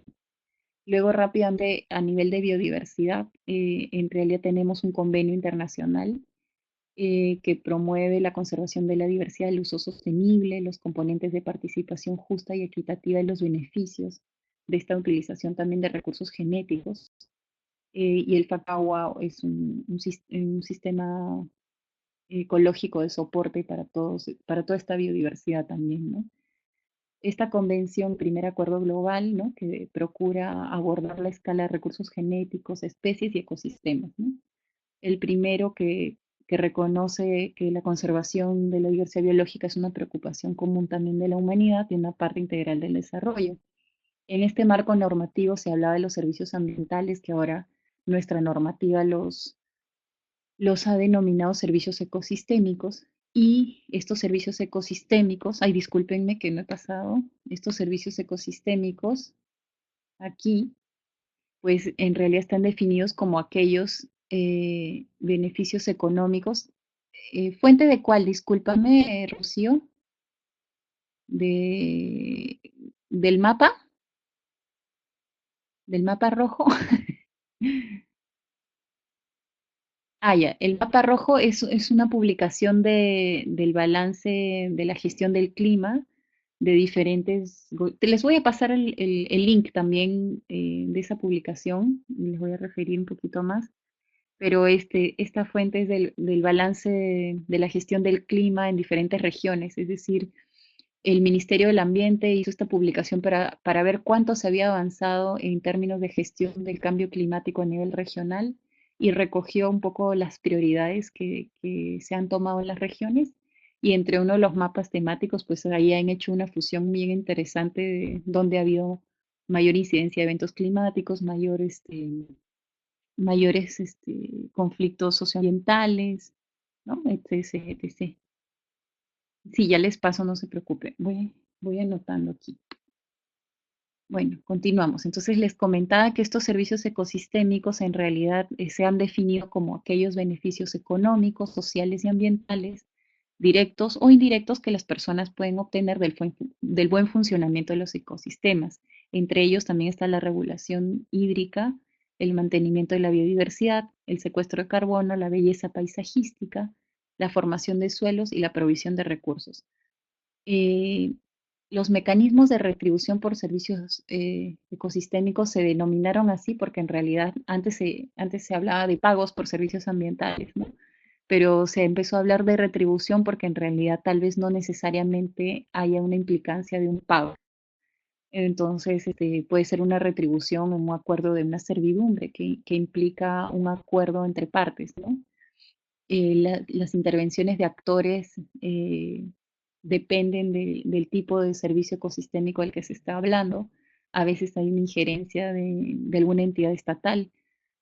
Luego, rápidamente, a nivel de biodiversidad, en realidad tenemos un convenio internacional que promueve la conservación de la diversidad, el uso sostenible, los componentes de participación justa y equitativa y los beneficios de esta utilización también de recursos genéticos. Y el FACAWA es un sistema ecológico de soporte para todos, para toda esta biodiversidad también, ¿no? Esta convención, primer acuerdo global, ¿no? Que procura abordar la escala de recursos genéticos, especies y ecosistemas, ¿no? El primero que reconoce que la conservación de la diversidad biológica es una preocupación común también de la humanidad y una parte integral del desarrollo. En este marco normativo se hablaba de los servicios ambientales, que ahora nuestra normativa los ha denominado servicios ecosistémicos. Y estos servicios ecosistémicos, ay, discúlpenme que no he pasado, estos servicios ecosistémicos aquí pues en realidad están definidos como aquellos beneficios económicos. ¿Fuente de cuál? Discúlpame, Rocío, de, del mapa, del mapa rojo. Ah, ya, el mapa rojo es una publicación del balance de la gestión del clima de diferentes... Les voy a pasar el link también de esa publicación, les voy a referir un poquito más. Pero esta fuente es del balance de la gestión del clima en diferentes regiones, es decir, el Ministerio del Ambiente hizo esta publicación para ver cuánto se había avanzado en términos de gestión del cambio climático a nivel regional y recogió un poco las prioridades que se han tomado en las regiones. Y entre uno de los mapas temáticos, pues ahí han hecho una fusión bien interesante de donde ha habido mayor incidencia de eventos climáticos, mayores conflictos socioambientales, ¿no? Etc, etc. Sí, ya les paso, no se preocupe. Voy anotando aquí. Bueno, continuamos. Entonces les comentaba que estos servicios ecosistémicos en realidad se han definido como aquellos beneficios económicos, sociales y ambientales, directos o indirectos que las personas pueden obtener del buen funcionamiento de los ecosistemas. Entre ellos también está la regulación hídrica, el mantenimiento de la biodiversidad, el secuestro de carbono, la belleza paisajística, la formación de suelos y la provisión de recursos. Eh, los mecanismos de retribución por servicios ecosistémicos se denominaron así porque en realidad antes se hablaba de pagos por servicios ambientales, ¿no? Pero se empezó a hablar de retribución porque en realidad tal vez no necesariamente haya una implicancia de un pago. Entonces, puede ser una retribución o un acuerdo de una servidumbre que implica un acuerdo entre partes, ¿no? Las intervenciones de actores dependen del tipo de servicio ecosistémico del que se está hablando. A veces hay una injerencia de alguna entidad estatal.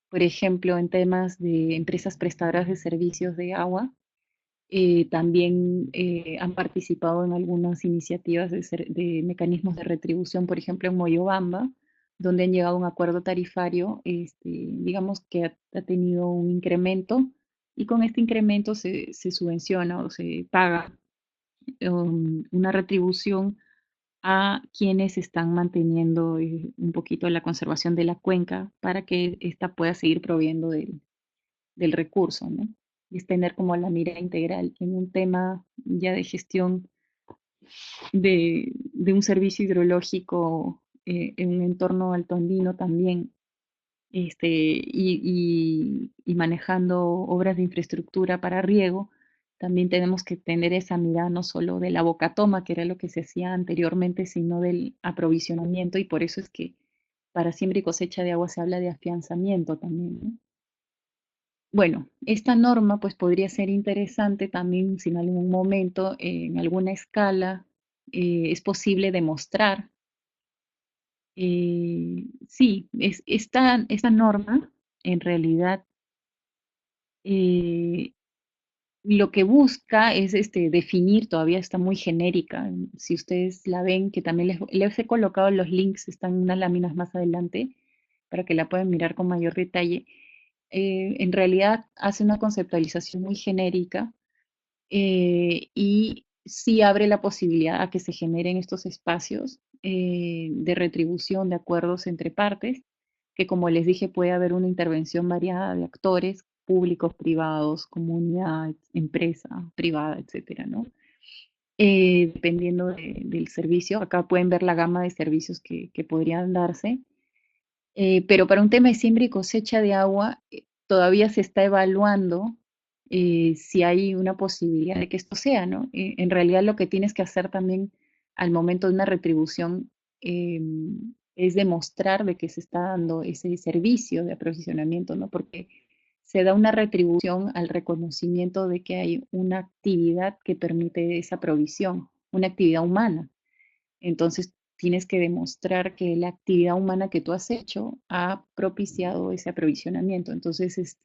Por ejemplo, en temas de empresas prestadoras de servicios de agua, también han participado en algunas iniciativas de mecanismos de retribución, por ejemplo, en Moyobamba, donde han llegado a un acuerdo tarifario, digamos que ha tenido un incremento y con este incremento se subvenciona o se paga una retribución a quienes están manteniendo un poquito la conservación de la cuenca para que ésta pueda seguir proveyendo del recurso, ¿no? Y es tener como la mira integral en un tema ya de gestión de un servicio hidrológico en un entorno altoandino también, y manejando obras de infraestructura para riego, también tenemos que tener esa mirada no solo de la boca toma, que era lo que se hacía anteriormente, sino del aprovisionamiento, y por eso es que para siembra y cosecha de agua se habla de afianzamiento también, ¿no? Bueno, esta norma pues podría ser interesante también si en algún momento, en alguna escala, es posible demostrar. Sí, esta norma en realidad eh, lo que busca es definir, todavía está muy genérica. Si ustedes la ven, que también les he colocado los links, están unas láminas más adelante para que la puedan mirar con mayor detalle. En realidad hace una conceptualización muy genérica y sí abre la posibilidad a que se generen estos espacios de retribución de acuerdos entre partes, que como les dije puede haber una intervención variada de actores públicos, privados, comunidad, empresa privada, etcétera, ¿no? Dependiendo del servicio, acá pueden ver la gama de servicios que podrían darse. Pero para un tema de siembra y cosecha de agua, todavía se está evaluando si hay una posibilidad de que esto sea, ¿no? En realidad lo que tienes que hacer también al momento de una retribución es demostrar de que se está dando ese servicio de aprovisionamiento, ¿no? Porque se da una retribución al reconocimiento de que hay una actividad que permite esa provisión, una actividad humana. Entonces tienes que demostrar que la actividad humana que tú has hecho ha propiciado ese aprovisionamiento. Entonces,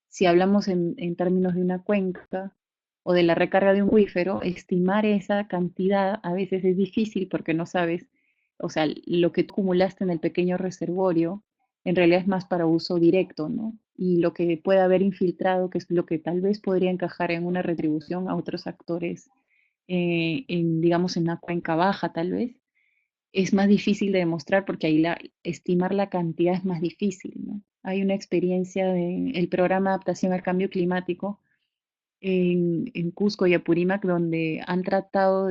si hablamos en términos de una cuenca o de la recarga de un acuífero, estimar esa cantidad a veces es difícil porque no sabes, o sea, lo que tú acumulaste en el pequeño reservorio en realidad es más para uso directo, ¿no? Y lo que puede haber infiltrado, que es lo que tal vez podría encajar en una retribución a otros actores digamos, en una cuenca baja tal vez, es más difícil de demostrar porque ahí estimar la cantidad es más difícil, ¿no? Hay una experiencia del programa de adaptación al cambio climático en Cusco y Apurímac donde han tratado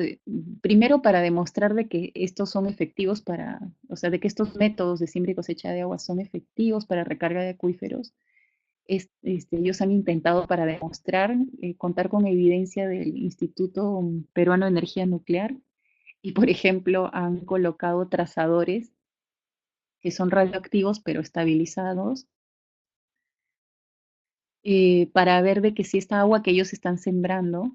primero para demostrar de que estos son efectivos para, o sea, de que estos métodos de siembra y cosecha de agua son efectivos para recarga de acuíferos. Ellos han intentado para demostrar, contar con evidencia del Instituto Peruano de Energía Nuclear y, por ejemplo, han colocado trazadores que son radioactivos pero estabilizados para ver de que si esta agua que ellos están sembrando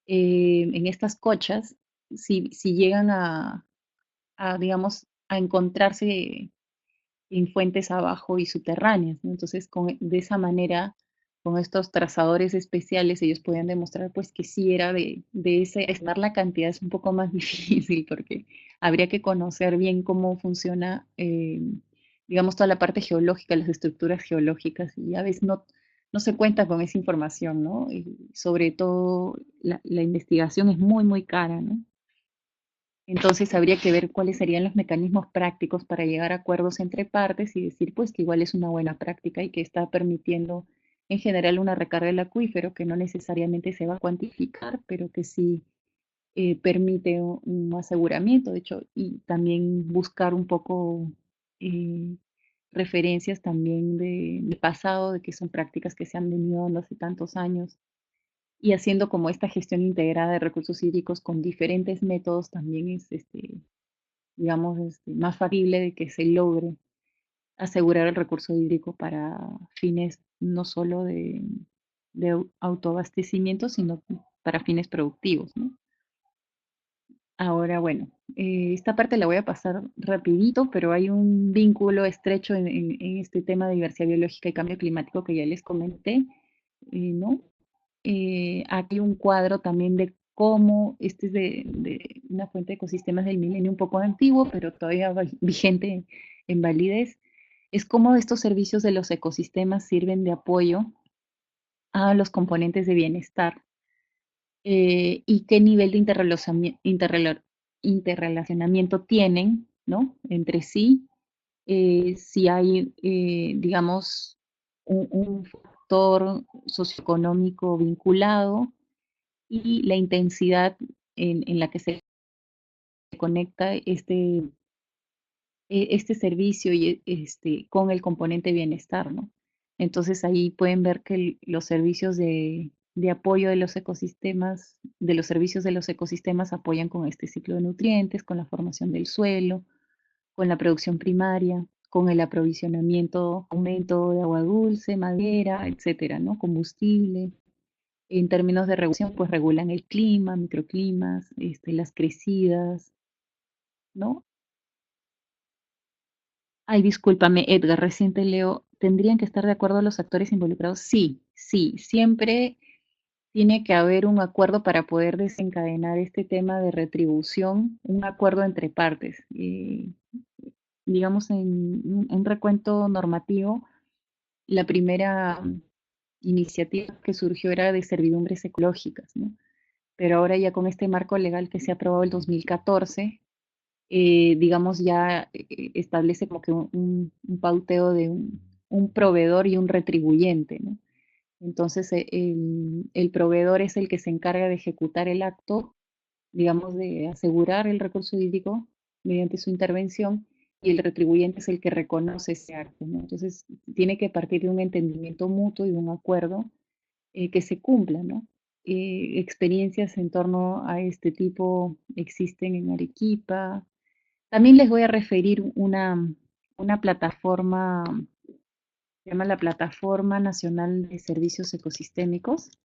en estas cochas, si llegan digamos, a encontrarse en fuentes abajo y subterráneas, ¿no? Entonces, de esa manera, con estos trazadores especiales, ellos podían demostrar pues que sí era de ese, estimar la cantidad es un poco más difícil porque habría que conocer bien cómo funciona, digamos, toda la parte geológica, las estructuras geológicas, y a veces no se cuenta con esa información, ¿no? Y sobre todo, la investigación es muy, muy cara, ¿no? Entonces habría que ver cuáles serían los mecanismos prácticos para llegar a acuerdos entre partes y decir pues que igual es una buena práctica y que está permitiendo en general una recarga del acuífero que no necesariamente se va a cuantificar, pero que sí permite un aseguramiento, de hecho, y también buscar un poco eh, referencias también del pasado, de que son prácticas que se han venido dando hace tantos años y haciendo como esta gestión integrada de recursos hídricos con diferentes métodos también es digamos, más factible de que se logre asegurar el recurso hídrico para fines no solo de autoabastecimiento, sino para fines productivos, ¿no? Ahora, bueno, esta parte la voy a pasar rapidito, pero hay un vínculo estrecho en este tema de diversidad biológica y cambio climático que ya les comenté, ¿no? Aquí un cuadro también de cómo, este es de una fuente de ecosistemas del milenio un poco antiguo, pero todavía vigente en validez, es cómo estos servicios de los ecosistemas sirven de apoyo a los componentes de bienestar y qué nivel de interrelacionamiento tienen, ¿no? Entre sí, si hay, digamos, un factor socioeconómico vinculado y la intensidad en la que se conecta este servicio y con el componente bienestar, ¿no? Entonces ahí pueden ver que los servicios de apoyo de los ecosistemas, de los servicios de los ecosistemas apoyan con este ciclo de nutrientes, con la formación del suelo, con la producción primaria, con el aprovisionamiento, aumento de agua dulce, madera, etcétera, ¿no? Combustible. En términos de regulación, pues regulan el clima, microclimas, las crecidas, ¿no? Ay, discúlpame, Edgar, recién te leo. ¿Tendrían que estar de acuerdo los actores involucrados? Sí, sí, siempre tiene que haber un acuerdo para poder desencadenar este tema de retribución, un acuerdo entre partes. Digamos, en un recuento normativo, la primera iniciativa que surgió era de servidumbres ecológicas, ¿no? pero ahora ya con este marco legal que se aprobó el 2014, digamos, ya establece como que un pauteo de un proveedor y un retribuyente, ¿no? Entonces, el proveedor es el que se encarga de ejecutar el acto, digamos, de asegurar el recurso hídrico mediante su intervención, y el retribuyente es el que reconoce ese acto, ¿no? Entonces, tiene que partir de un entendimiento mutuo y de un acuerdo que se cumpla, ¿no? Experiencias en torno a este tipo existen en Arequipa. También les voy a referir una plataforma, se llama la Plataforma Nacional de Servicios Ecosistémicos.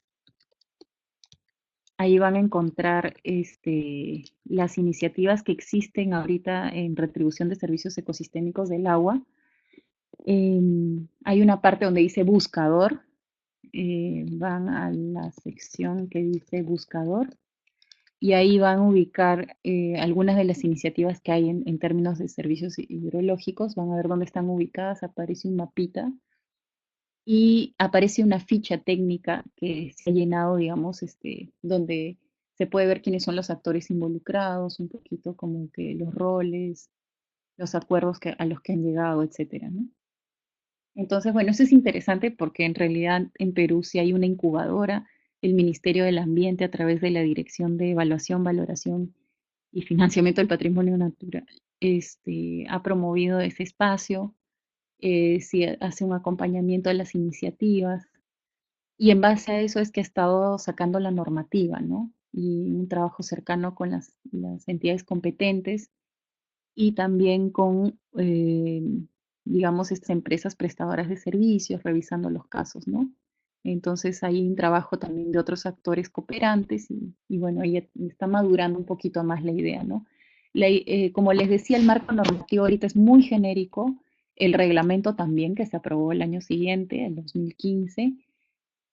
Ahí van a encontrar las iniciativas que existen ahorita en retribución de servicios ecosistémicos del agua. Hay una parte donde dice buscador, van a la sección que dice buscador y ahí van a ubicar algunas de las iniciativas que hay en términos de servicios hidrológicos. Van a ver dónde están ubicadas, aparece un mapita y aparece una ficha técnica que se ha llenado, digamos, donde se puede ver quiénes son los actores involucrados, un poquito como que los roles, los acuerdos a los que han llegado, etcétera, ¿no? Entonces, bueno, eso es interesante porque en realidad en Perú sí hay una incubadora, el Ministerio del Ambiente a través de la Dirección de Evaluación, Valoración y Financiamiento del Patrimonio Natural, ha promovido ese espacio, sí hace un acompañamiento de las iniciativas y en base a eso es que ha estado sacando la normativa, ¿no? Y un trabajo cercano con las entidades competentes y también con, digamos, estas empresas prestadoras de servicios, revisando los casos, ¿no? Entonces hay un trabajo también de otros actores cooperantes y bueno, ahí está madurando un poquito más la idea, ¿no? Como les decía, el marco normativo ahorita es muy genérico, el reglamento también que se aprobó el año siguiente, el 2015,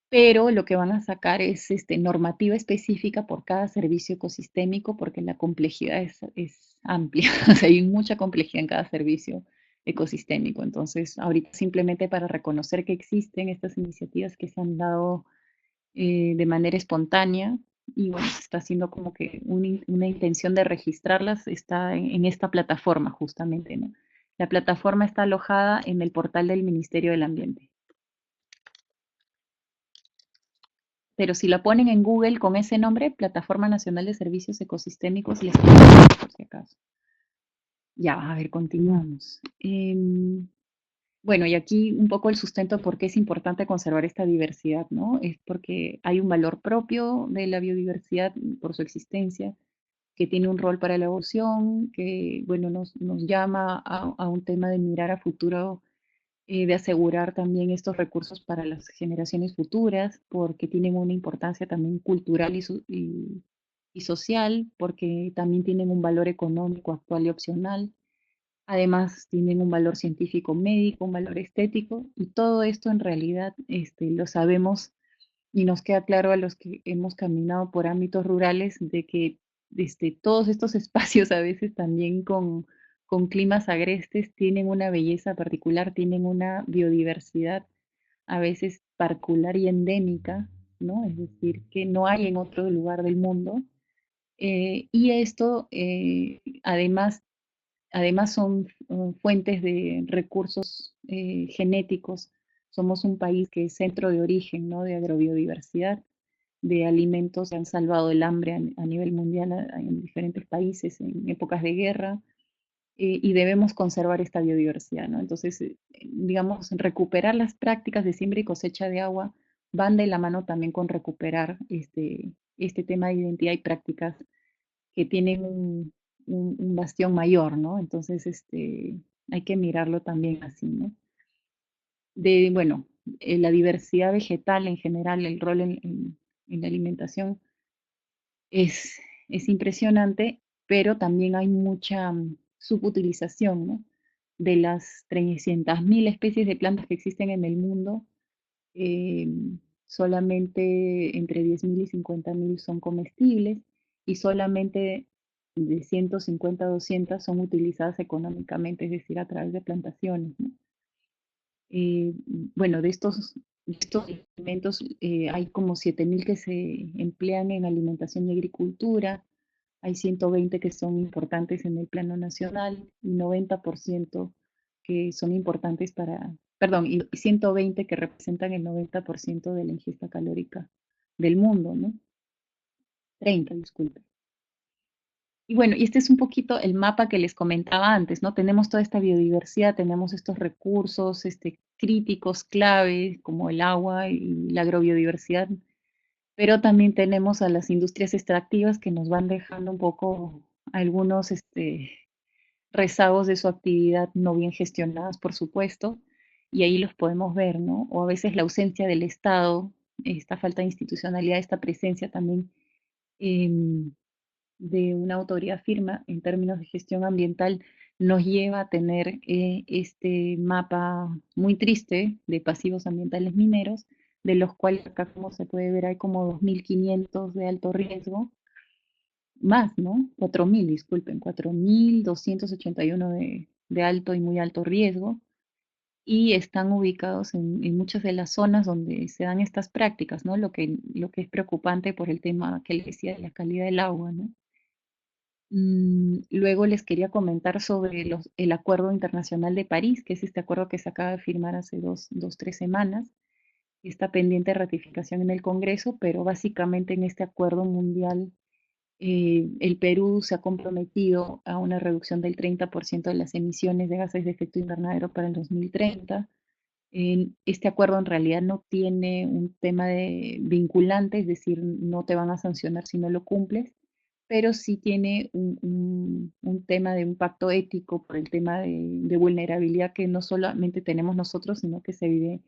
pero lo que van a sacar es normativa específica por cada servicio ecosistémico, porque la complejidad es amplia, o sea, hay mucha complejidad en cada servicio ecosistémico. Entonces, ahorita simplemente para reconocer que existen estas iniciativas que se han dado de manera espontánea, y bueno, se está haciendo como que una intención de registrarlas, está en esta plataforma justamente, ¿no? La plataforma está alojada en el portal del Ministerio del Ambiente. Pero si la ponen en Google con ese nombre, Plataforma Nacional de Servicios Ecosistémicos, les aparece por si acaso. Ya, a ver, continuamos. Bueno, y aquí un poco el sustento por qué es importante conservar esta diversidad, ¿no? Es porque hay un valor propio de la biodiversidad por su existencia, que tiene un rol para la evolución, que, bueno, nos llama a un tema de mirar a futuro, de asegurar también estos recursos para las generaciones futuras, porque tienen una importancia también cultural y social, porque también tienen un valor económico actual y opcional. Además, tienen un valor científico médico, un valor estético, y todo esto en realidad lo sabemos y nos queda claro a los que hemos caminado por ámbitos rurales de que todos estos espacios a veces también con climas agrestes tienen una belleza particular, tienen una biodiversidad a veces particular y endémica, ¿no? Es decir, que no hay en otro lugar del mundo. Y esto, además son fuentes de recursos genéticos. Somos un país que es centro de origen, ¿no? De agrobiodiversidad, de alimentos que han salvado el hambre a nivel mundial en diferentes países en épocas de guerra, y debemos conservar esta biodiversidad, ¿no? Entonces, digamos, recuperar las prácticas de siembra y cosecha de agua van de la mano también con recuperar este tema de identidad y prácticas que tienen un bastión mayor, ¿no? Entonces, hay que mirarlo también así, ¿no? Bueno, la diversidad vegetal en general, el rol en la alimentación es, es impresionante, pero también hay mucha subutilización, ¿no? De las 300.000 especies de plantas que existen en el mundo, eh, solamente entre 10.000 y 50.000 son comestibles y solamente de 150 a 200 son utilizadas económicamente, es decir, a través de plantaciones, ¿no? Bueno, de estos estos alimentos, hay como 7.000 que se emplean en alimentación y agricultura, hay 120 que son importantes en el plano nacional y 90% que son importantes perdón, y 120 que representan el 90% de la ingesta calórica del mundo, ¿no? 30, disculpe. Y bueno, y este es un poquito el mapa que les comentaba antes, ¿no? Tenemos toda esta biodiversidad, tenemos estos recursos críticos, clave, como el agua y la agrobiodiversidad, pero también tenemos a las industrias extractivas que nos van dejando un poco algunos rezagos de su actividad no bien gestionadas, por supuesto, y ahí los podemos ver, ¿no? O a veces la ausencia del Estado, esta falta de institucionalidad, esta presencia también em, de una autoridad firme en términos de gestión ambiental nos lleva a tener este mapa muy triste de pasivos ambientales mineros, de los cuales acá, como se puede ver, hay como 2.500 de alto riesgo, más, ¿no? 4.000, disculpen, 4.281 de alto y muy alto riesgo, y están ubicados en muchas de las zonas donde se dan estas prácticas, ¿no? Lo que es preocupante por el tema que les decía de la calidad del agua, ¿no? Luego les quería comentar sobre el Acuerdo Internacional de París, que es este acuerdo que se acaba de firmar hace dos, 3 semanas. Está pendiente de ratificación en el Congreso, pero básicamente en este acuerdo mundial el Perú se ha comprometido a una reducción del 30% de las emisiones de gases de efecto invernadero para el 2030. Este acuerdo en realidad no tiene un tema de vinculante, es decir, no te van a sancionar si no lo cumples, pero sí tiene un tema de un pacto ético por el tema de vulnerabilidad que no solamente tenemos nosotros, sino que se vive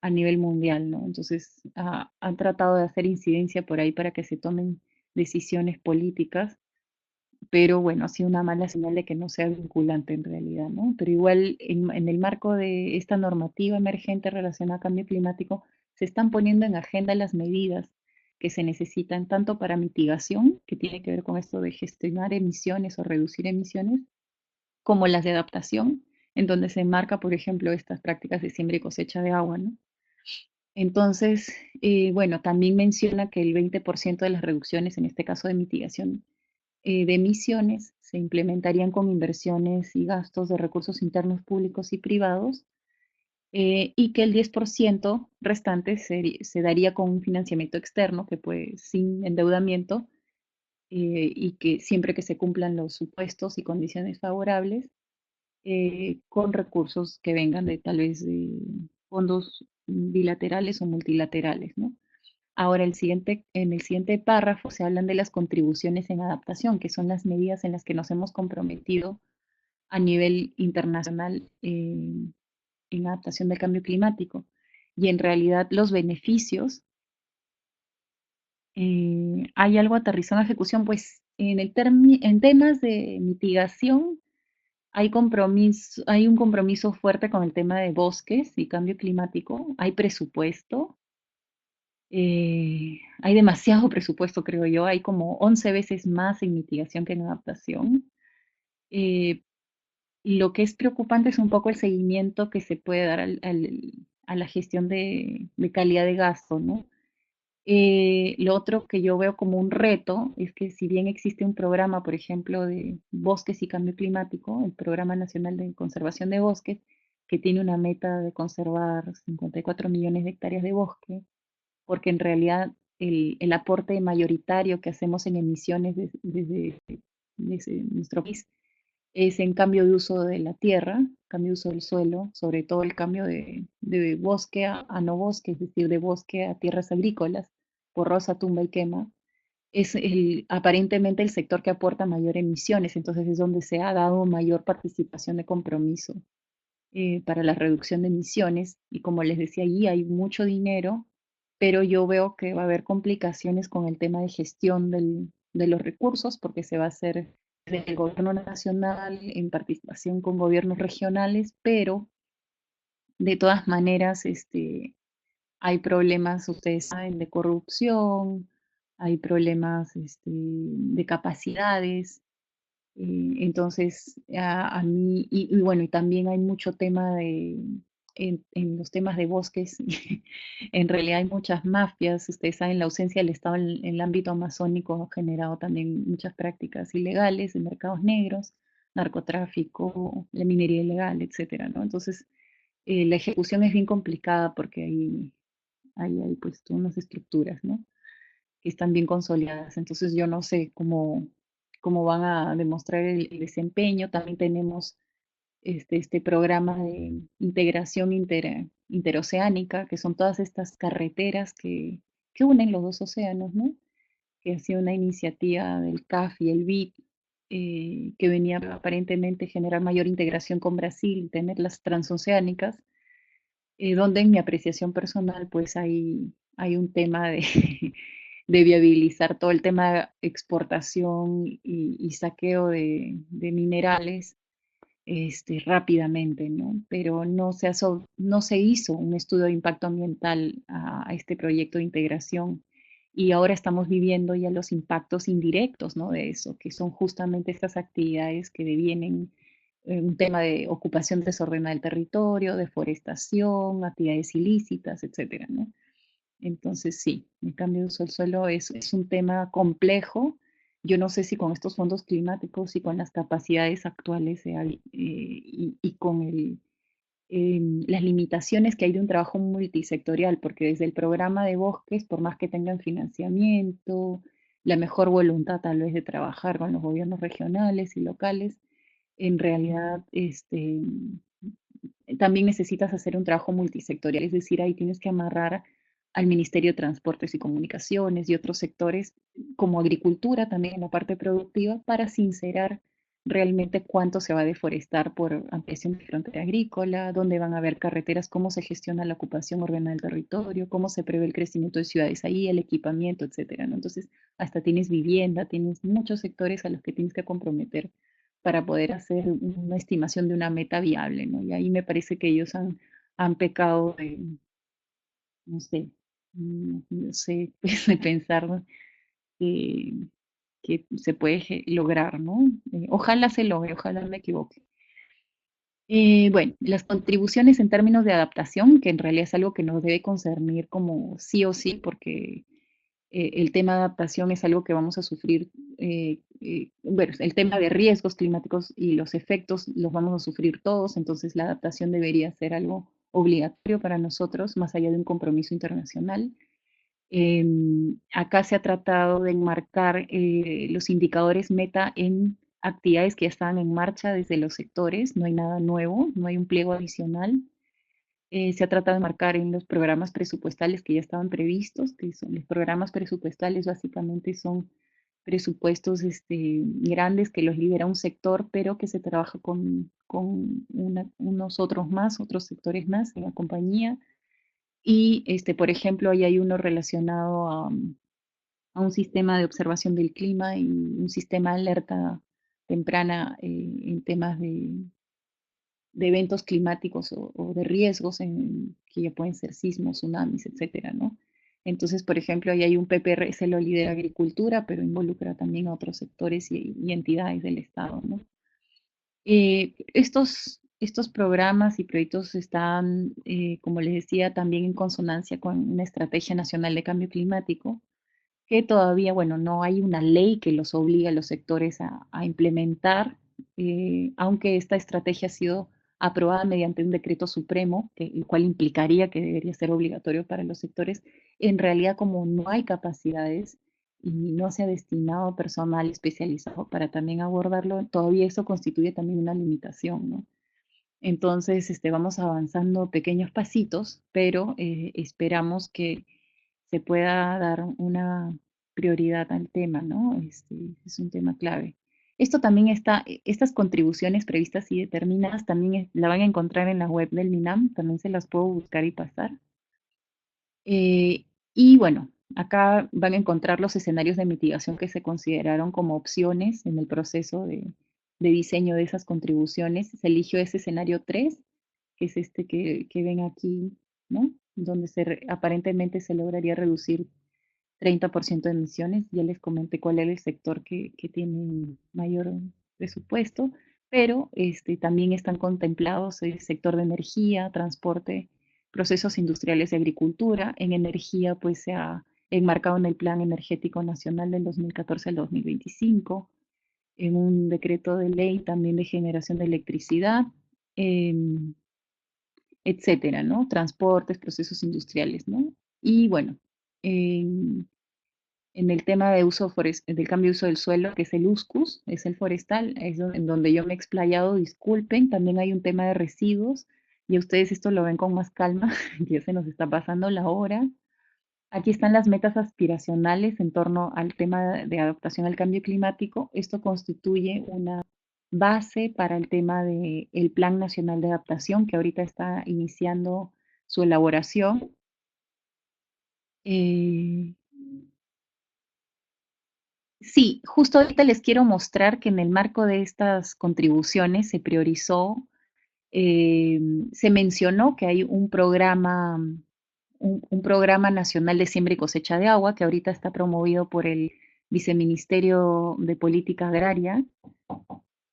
a nivel mundial, ¿no? Entonces, han tratado de hacer incidencia por ahí para que se tomen decisiones políticas, pero bueno, ha sido una mala señal de que no sea vinculante en realidad, ¿no? Pero igual en el marco de esta normativa emergente relacionada al cambio climático, se están poniendo en agenda las medidas que se necesitan tanto para mitigación, que tiene que ver con esto de gestionar emisiones o reducir emisiones, como las de adaptación, en donde se enmarca, por ejemplo, estas prácticas de siembra y cosecha de agua, ¿no? Entonces, bueno, también menciona que el 20% de las reducciones, en este caso de mitigación, de emisiones se implementarían con inversiones y gastos de recursos internos públicos y privados, y que el 10% restante se daría con un financiamiento externo, que pues sin endeudamiento, y que siempre que se cumplan los supuestos y condiciones favorables, con recursos que vengan de tal vez de fondos bilaterales o multilaterales, ¿no? Ahora, en el siguiente párrafo se hablan de las contribuciones en adaptación, que son las medidas en las que nos hemos comprometido a nivel internacional en adaptación del cambio climático. Y en realidad los beneficios, ¿hay algo aterrizado en ejecución? Pues en temas de mitigación hay un compromiso fuerte con el tema de bosques y cambio climático, hay presupuesto. Hay demasiado presupuesto, creo yo. Hay como 11 veces más en mitigación que en adaptación. Eh, lo que es preocupante es un poco el seguimiento que se puede dar a la gestión de calidad de gasto, ¿no? Lo otro que yo veo como un reto es que si bien existe un programa, por ejemplo, de bosques y cambio climático, el Programa Nacional de Conservación de Bosques, que tiene una meta de conservar 54 millones de hectáreas de bosque, porque en realidad el aporte mayoritario que hacemos en emisiones desde nuestro país es en cambio de uso de la tierra, cambio de uso del suelo, sobre todo el cambio de bosque a no bosque, es decir, de bosque a tierras agrícolas, por roza, tumba y quema. Es aparentemente el sector que aporta mayor emisiones, entonces es donde se ha dado mayor participación de compromiso para la reducción de emisiones. Y como les decía, allí hay mucho dinero, pero yo veo que va a haber complicaciones con el tema de gestión de los recursos, porque se va a hacer desde el gobierno nacional en participación con gobiernos regionales, pero de todas maneras hay problemas, ustedes saben, de corrupción, hay problemas de capacidades. Entonces, a mí, y bueno, y también hay mucho tema en los temas de bosques, en realidad hay muchas mafias. Ustedes saben, la ausencia del Estado en el ámbito amazónico ha generado también muchas prácticas ilegales en mercados negros, narcotráfico, la minería ilegal, etcétera, ¿no? Entonces, la ejecución es bien complicada porque hay pues todas unas estructuras, ¿no? Que están bien consolidadas. Entonces yo no sé cómo van a demostrar el desempeño. También tenemos este programa de integración interoceánica, que son todas estas carreteras que unen los dos océanos, ¿no? Que ha sido una iniciativa del CAF y el BID, que venía aparentemente a generar mayor integración con Brasil, tener las transoceánicas, donde en mi apreciación personal, pues hay un tema de, de viabilizar todo el tema de exportación y saqueo de minerales rápidamente, ¿no? Pero no se hizo un estudio de impacto ambiental a este proyecto de integración y ahora estamos viviendo ya los impactos indirectos, ¿no? De eso, que son justamente estas actividades que devienen un tema de ocupación desordenada del territorio, deforestación, actividades ilícitas, etcétera, ¿no? Entonces, sí, el cambio de uso del suelo es un tema complejo. Yo no sé si con estos fondos climáticos y con las capacidades actuales y con las limitaciones que hay de un trabajo multisectorial, porque desde el programa de bosques, por más que tengan financiamiento, la mejor voluntad tal vez de trabajar con los gobiernos regionales y locales, en realidad también necesitas hacer un trabajo multisectorial, es decir, ahí tienes que amarrar al Ministerio de Transportes y Comunicaciones y otros sectores como agricultura también en la parte productiva para sincerar realmente cuánto se va a deforestar por ampliación de frontera agrícola, dónde van a haber carreteras, cómo se gestiona la ocupación ordenada del territorio, cómo se prevé el crecimiento de ciudades ahí, el equipamiento, etcétera, ¿no? Entonces, hasta tienes vivienda, tienes muchos sectores a los que tienes que comprometer para poder hacer una estimación de una meta viable, ¿no? Y ahí me parece que ellos han pecado de, no sé, no sé, pues, de pensar, ¿no? que, que se puede lograr, ¿no? Ojalá se logre, ojalá me equivoque. Bueno, las contribuciones en términos de adaptación, que en realidad es algo que nos debe concernir como sí o sí, porque el tema de adaptación es algo que vamos a sufrir, bueno, el tema de riesgos climáticos y los efectos los vamos a sufrir todos, entonces la adaptación debería ser algo obligatorio para nosotros, más allá de un compromiso internacional. Acá se ha tratado de enmarcar los indicadores meta en actividades que ya estaban en marcha desde los sectores, no hay nada nuevo, no hay un pliego adicional. Se ha tratado de marcar en los programas presupuestales que ya estaban previstos, que son los programas presupuestales básicamente son presupuestos grandes que los lidera un sector, pero que se trabaja con unos otros más, otros sectores más en la compañía. Y, por ejemplo, ahí hay uno relacionado a un sistema de observación del clima y un sistema de alerta temprana en temas de eventos climáticos o de riesgos que ya pueden ser sismos, tsunamis, etcétera, ¿no? Entonces, por ejemplo, ahí hay un PPR, se lo lidera Agricultura, pero involucra también a otros sectores y entidades del Estado, ¿no? Estos programas y proyectos están, como les decía, también en consonancia con una estrategia nacional de cambio climático, que todavía, bueno, no hay una ley que los obligue a los sectores a implementar, aunque esta estrategia ha sido aprobada mediante un decreto supremo, el cual implicaría que debería ser obligatorio para los sectores. En realidad, como no hay capacidades y no se ha destinado personal especializado para también abordarlo, todavía eso constituye también una limitación, ¿no? Entonces, vamos avanzando pequeños pasitos, pero esperamos que se pueda dar una prioridad al tema, ¿no? Es un tema clave. Esto también está, estas contribuciones previstas y determinadas también la van a encontrar en la web del MINAM, también se las puedo buscar y pasar. Y bueno, acá van a encontrar los escenarios de mitigación que se consideraron como opciones en el proceso de diseño de esas contribuciones. Se eligió ese escenario 3, que es este que ven aquí, ¿no? Donde aparentemente se lograría reducir 30% de emisiones. Ya les comenté cuál era el sector que tiene mayor presupuesto, pero también están contemplados el sector de energía, transporte, procesos industriales y agricultura. En energía, pues se ha enmarcado en el Plan Energético Nacional del 2014 al 2025, en un decreto de ley también de generación de electricidad, em, etcétera, ¿no? Transportes, procesos industriales, ¿no? Y bueno, en, en el tema de del cambio de uso del suelo, que es el USCUS, es el forestal, en donde yo me he explayado, disculpen, también hay un tema de residuos, y ustedes esto lo ven con más calma, ya se nos está pasando la hora. Aquí están las metas aspiracionales en torno al tema de adaptación al cambio climático. Esto constituye una base para el tema del Plan Nacional de Adaptación, que ahorita está iniciando su elaboración. Eh, sí, justo ahorita les quiero mostrar que en el marco de estas contribuciones se priorizó, eh, se mencionó que hay un programa nacional de siembra y cosecha de agua que ahorita está promovido por el Viceministerio de Política Agraria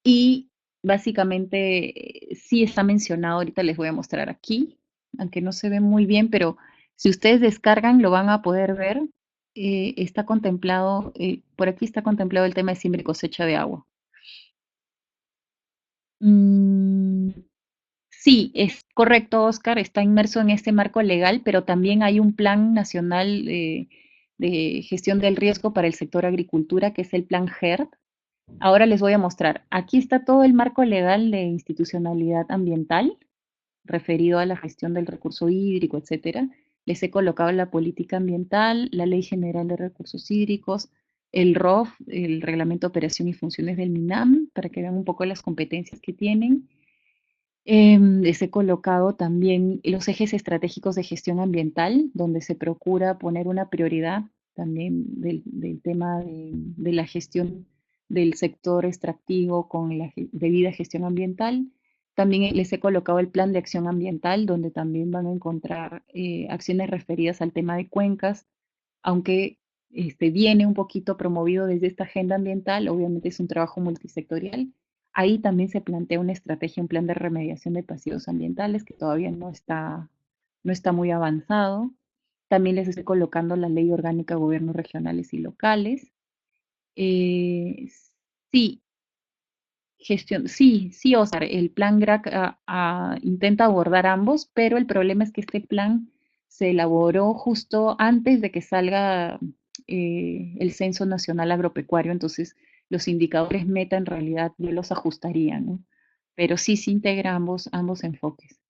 y básicamente sí está mencionado, ahorita les voy a mostrar aquí, aunque no se ve muy bien, pero si ustedes descargan lo van a poder ver. Está contemplado, por aquí está contemplado el tema de siembra y cosecha de agua. Mm, sí, es correcto, Oscar, está inmerso en este marco legal, pero también hay un plan nacional de gestión del riesgo para el sector agricultura, que es el plan GERD. Ahora les voy a mostrar. Aquí está todo el marco legal de institucionalidad ambiental referido a la gestión del recurso hídrico, etcétera. Les he colocado la política ambiental, la Ley General de Recursos Hídricos, el ROF, el Reglamento de Operación y Funciones del MINAM, para que vean un poco las competencias que tienen. Les he colocado también los ejes estratégicos de gestión ambiental, donde se procura poner una prioridad también del tema de la gestión del sector extractivo con la debida gestión ambiental. También les he colocado el plan de acción ambiental, donde también van a encontrar acciones referidas al tema de cuencas, aunque viene un poquito promovido desde esta agenda ambiental, obviamente es un trabajo multisectorial. Ahí también se plantea una estrategia, un plan de remediación de pasivos ambientales que todavía no está muy avanzado. También les estoy colocando la Ley Orgánica de Gobiernos Regionales y Locales. Eh, sí, gestión, sí, sí, Oscar, el plan GRAC intenta abordar ambos, pero el problema es que este plan se elaboró justo antes de que salga el Censo Nacional Agropecuario, entonces los indicadores meta en realidad yo los ajustaría, ¿no? Pero sí se integra ambos enfoques.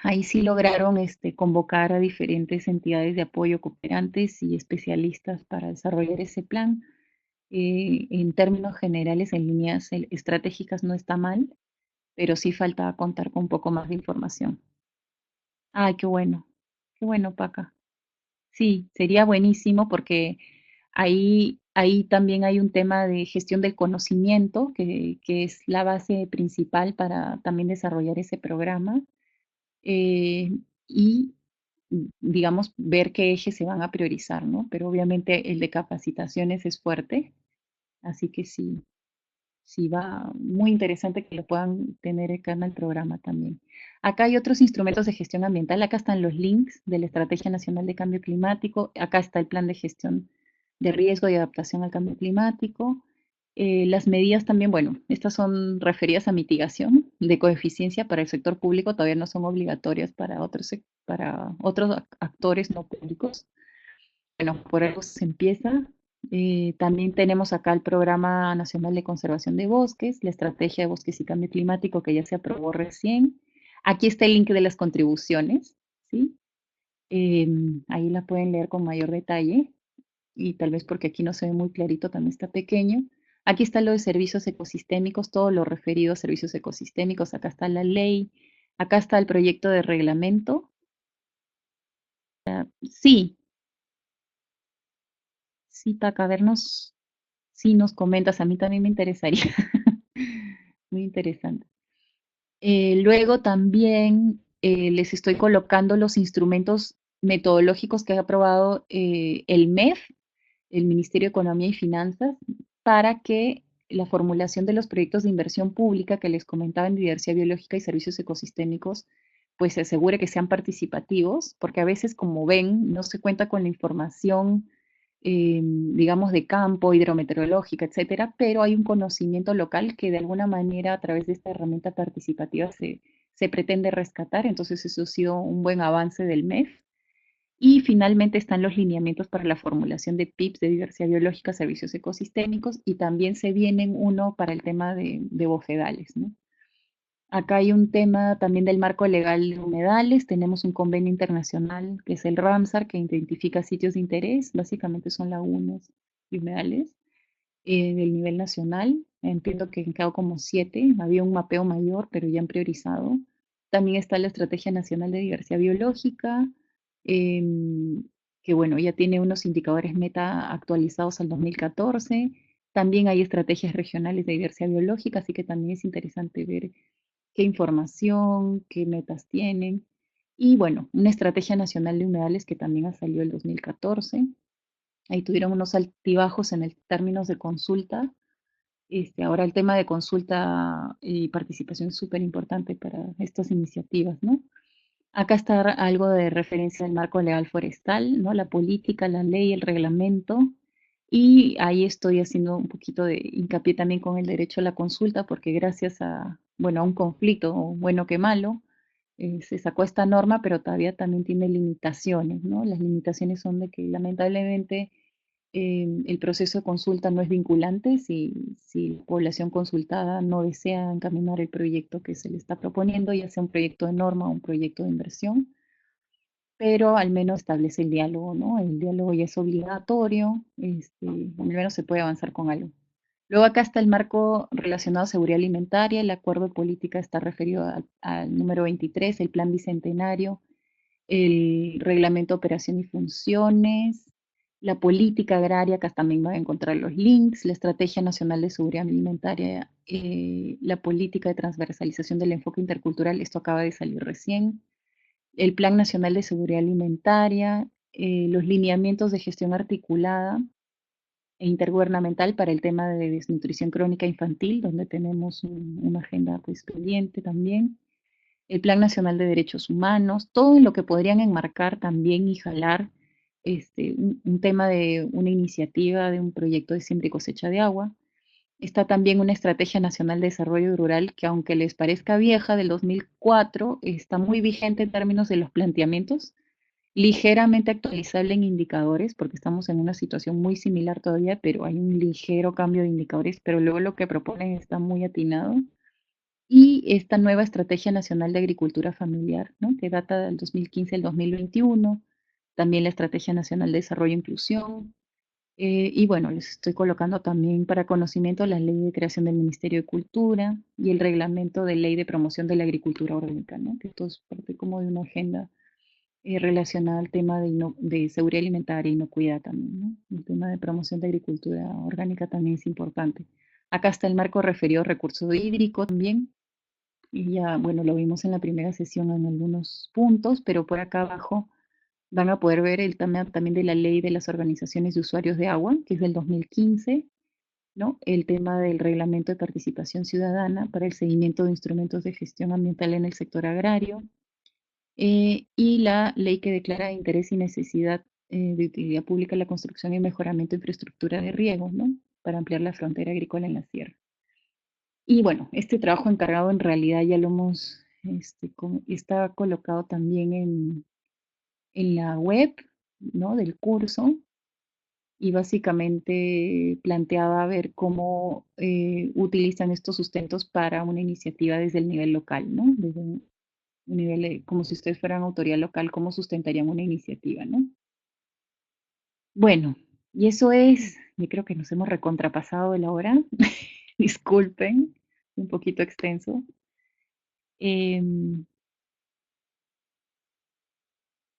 Ahí sí lograron convocar a diferentes entidades de apoyo, cooperantes y especialistas para desarrollar ese plan. En términos generales, en líneas estratégicas no está mal, pero sí falta contar con un poco más de información. Ay, qué bueno, Paca. Sí, sería buenísimo porque ahí también hay un tema de gestión del conocimiento, que es la base principal para también desarrollar ese programa. eh, y, digamos, ver qué ejes se van a priorizar, ¿no? Pero obviamente el de capacitaciones es fuerte, así que sí, sí va muy interesante que lo puedan tener acá en el programa también. Acá hay otros instrumentos de gestión ambiental, acá están los links de la Estrategia Nacional de Cambio Climático, acá está el plan de gestión de riesgo y adaptación al cambio climático. Las medidas también, bueno, estas son referidas a mitigación de coeficiencia para el sector público, todavía no son obligatorias para otros actores no públicos. Bueno, por algo se empieza. También tenemos acá el Programa Nacional de Conservación de Bosques, la Estrategia de Bosques y Cambio Climático que ya se aprobó recién. Aquí está el link de las contribuciones, ¿sí? Ahí la pueden leer con mayor detalle y tal vez porque aquí no se ve muy clarito, también está pequeño. Aquí está lo de servicios ecosistémicos, todo lo referido a servicios ecosistémicos. Acá está la ley, acá está el proyecto de reglamento. Sí, sí, Paca, a vernos si nos comentas, a mí también me interesaría. Muy interesante. Luego también les estoy colocando los instrumentos metodológicos que ha aprobado el MEF, el Ministerio de Economía y Finanzas, para que la formulación de los proyectos de inversión pública que les comentaba en diversidad biológica y servicios ecosistémicos, pues se asegure que sean participativos, porque a veces, como ven, no se cuenta con la información, digamos, de campo, hidrometeorológica, etcétera, pero hay un conocimiento local que de alguna manera a través de esta herramienta participativa se pretende rescatar. Entonces, eso ha sido un buen avance del MEF. Y finalmente están los lineamientos para la formulación de PIPs de diversidad biológica, servicios ecosistémicos, y también se vienen uno para el tema de bofedales, ¿no? Acá hay un tema también del marco legal de humedales. Tenemos un convenio internacional que es el Ramsar, que identifica sitios de interés, básicamente son lagunas y humedales del nivel nacional. Entiendo que han quedado como 7, había un mapeo mayor, pero ya han priorizado. También está la Estrategia Nacional de Diversidad Biológica, em, que bueno, ya tiene unos indicadores meta actualizados al 2014. También hay estrategias regionales de diversidad biológica, así que también es interesante ver qué información, qué metas tienen. Y bueno, una estrategia nacional de humedales que también ha salido el 2014. Ahí tuvieron unos altibajos en el términos de consulta. Ahora el tema de consulta y participación es súper importante para estas iniciativas, ¿no? Acá está algo de referencia al marco legal forestal, ¿no? La política, la ley, el reglamento. Y ahí estoy haciendo un poquito de hincapié también con el derecho a la consulta, porque gracias a, bueno, a un conflicto, bueno que malo, se sacó esta norma, pero todavía también tiene limitaciones, ¿no? Las limitaciones son de que lamentablemente el proceso de consulta no es vinculante si la población consultada no desea encaminar el proyecto que se le está proponiendo, ya sea un proyecto de norma o un proyecto de inversión, pero al menos establece el diálogo, ¿no? El diálogo ya es obligatorio, al menos se puede avanzar con algo. Luego acá está el marco relacionado a seguridad alimentaria, el acuerdo de política está referido al número 23, el plan bicentenario, el reglamento de operación y funciones, la política agraria, acá también van a encontrar los links, la estrategia nacional de seguridad alimentaria, la política de transversalización del enfoque intercultural, esto acaba de salir recién, el plan nacional de seguridad alimentaria, los lineamientos de gestión articulada e intergubernamental para el tema de desnutrición crónica infantil, donde tenemos una agenda pues pendiente también, el Plan Nacional de Derechos Humanos, todo lo que podrían enmarcar también y jalar un tema de una iniciativa, de un proyecto de siembra y cosecha de agua. Está también una Estrategia Nacional de Desarrollo Rural que, aunque les parezca vieja, del 2004, está muy vigente en términos de los planteamientos, ligeramente actualizable en indicadores, porque estamos en una situación muy similar todavía, pero hay un ligero cambio de indicadores, pero luego lo que proponen está muy atinado. Y esta nueva Estrategia Nacional de Agricultura Familiar, ¿no? Que data del 2015 al 2021, también la Estrategia Nacional de Desarrollo e Inclusión, y bueno, les estoy colocando también para conocimiento la ley de creación del Ministerio de Cultura y el reglamento de ley de promoción de la agricultura orgánica, ¿no? Que esto es parte como de una agenda relacionada al tema de seguridad alimentaria y inocuidad también, ¿no? El tema de promoción de agricultura orgánica también es importante. Acá está el marco referido a recurso hídrico también, y ya, bueno, lo vimos en la primera sesión en algunos puntos, pero por acá abajo van a poder ver el tema también de la ley de las organizaciones de usuarios de agua, que es del 2015, ¿no? El tema del reglamento de participación ciudadana para el seguimiento de instrumentos de gestión ambiental en el sector agrario, y la ley que declara de interés y necesidad de utilidad pública la construcción y mejoramiento de infraestructura de riego, ¿no? Para ampliar la frontera agrícola en la sierra. Y bueno, este trabajo encargado en realidad ya lo hemos, está colocado también en la web, ¿no? Del curso, y básicamente planteaba ver cómo utilizan estos sustentos para una iniciativa desde el nivel local, ¿no? Desde un nivel, como si ustedes fueran autoridad local, cómo sustentarían una iniciativa, ¿no? Bueno, y eso es, yo creo que nos hemos recontrapasado de la hora, disculpen, un poquito extenso. Em,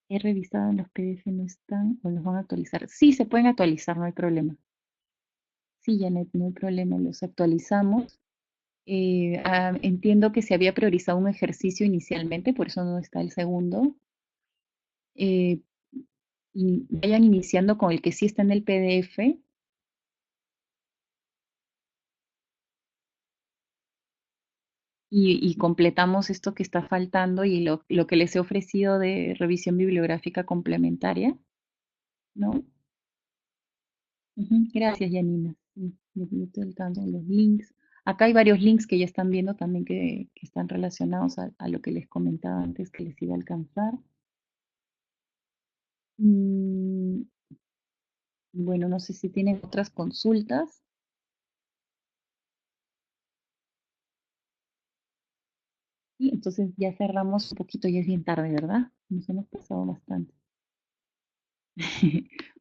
He revisado en los PDF, no están o los van a actualizar. Sí, se pueden actualizar, no hay problema. Sí, Janet, no hay problema, los actualizamos. Entiendo que se había priorizado un ejercicio inicialmente, por eso no está el segundo. Eh, y vayan iniciando con el que sí está en el PDF. y completamos esto que está faltando y lo que les he ofrecido de revisión bibliográfica complementaria, ¿no? Ujú, gracias, Janina. Sí, yo estoy al tanto de los links. Acá hay varios links que ya están viendo también que están relacionados a lo que les comentaba antes que les iba a alcanzar. Mm, bueno, no sé si tienen otras consultas. Y entonces ya cerramos un poquito, ya es bien tarde, ¿verdad? Nos hemos pasado bastante.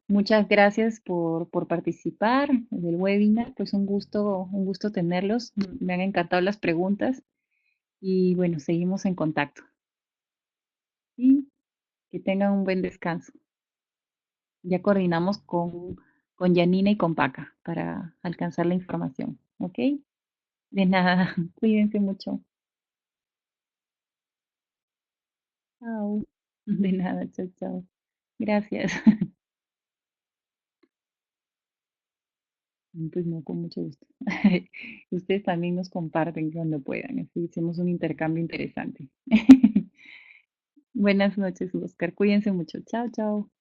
Muchas gracias por participar del webinar. Pues un gusto tenerlos. Me han encantado las preguntas y bueno, seguimos en contacto. Y que tengan un buen descanso. Ya coordinamos con Janina y con Paca para alcanzar la información. ¿Ok? De nada, cuídense mucho. Chao. De nada, chao, chao. Gracias. Pues no, con mucho gusto. Ustedes también nos comparten cuando puedan, así hacemos un intercambio interesante. Buenas noches, Oscar. Cuídense mucho. Chao, chao.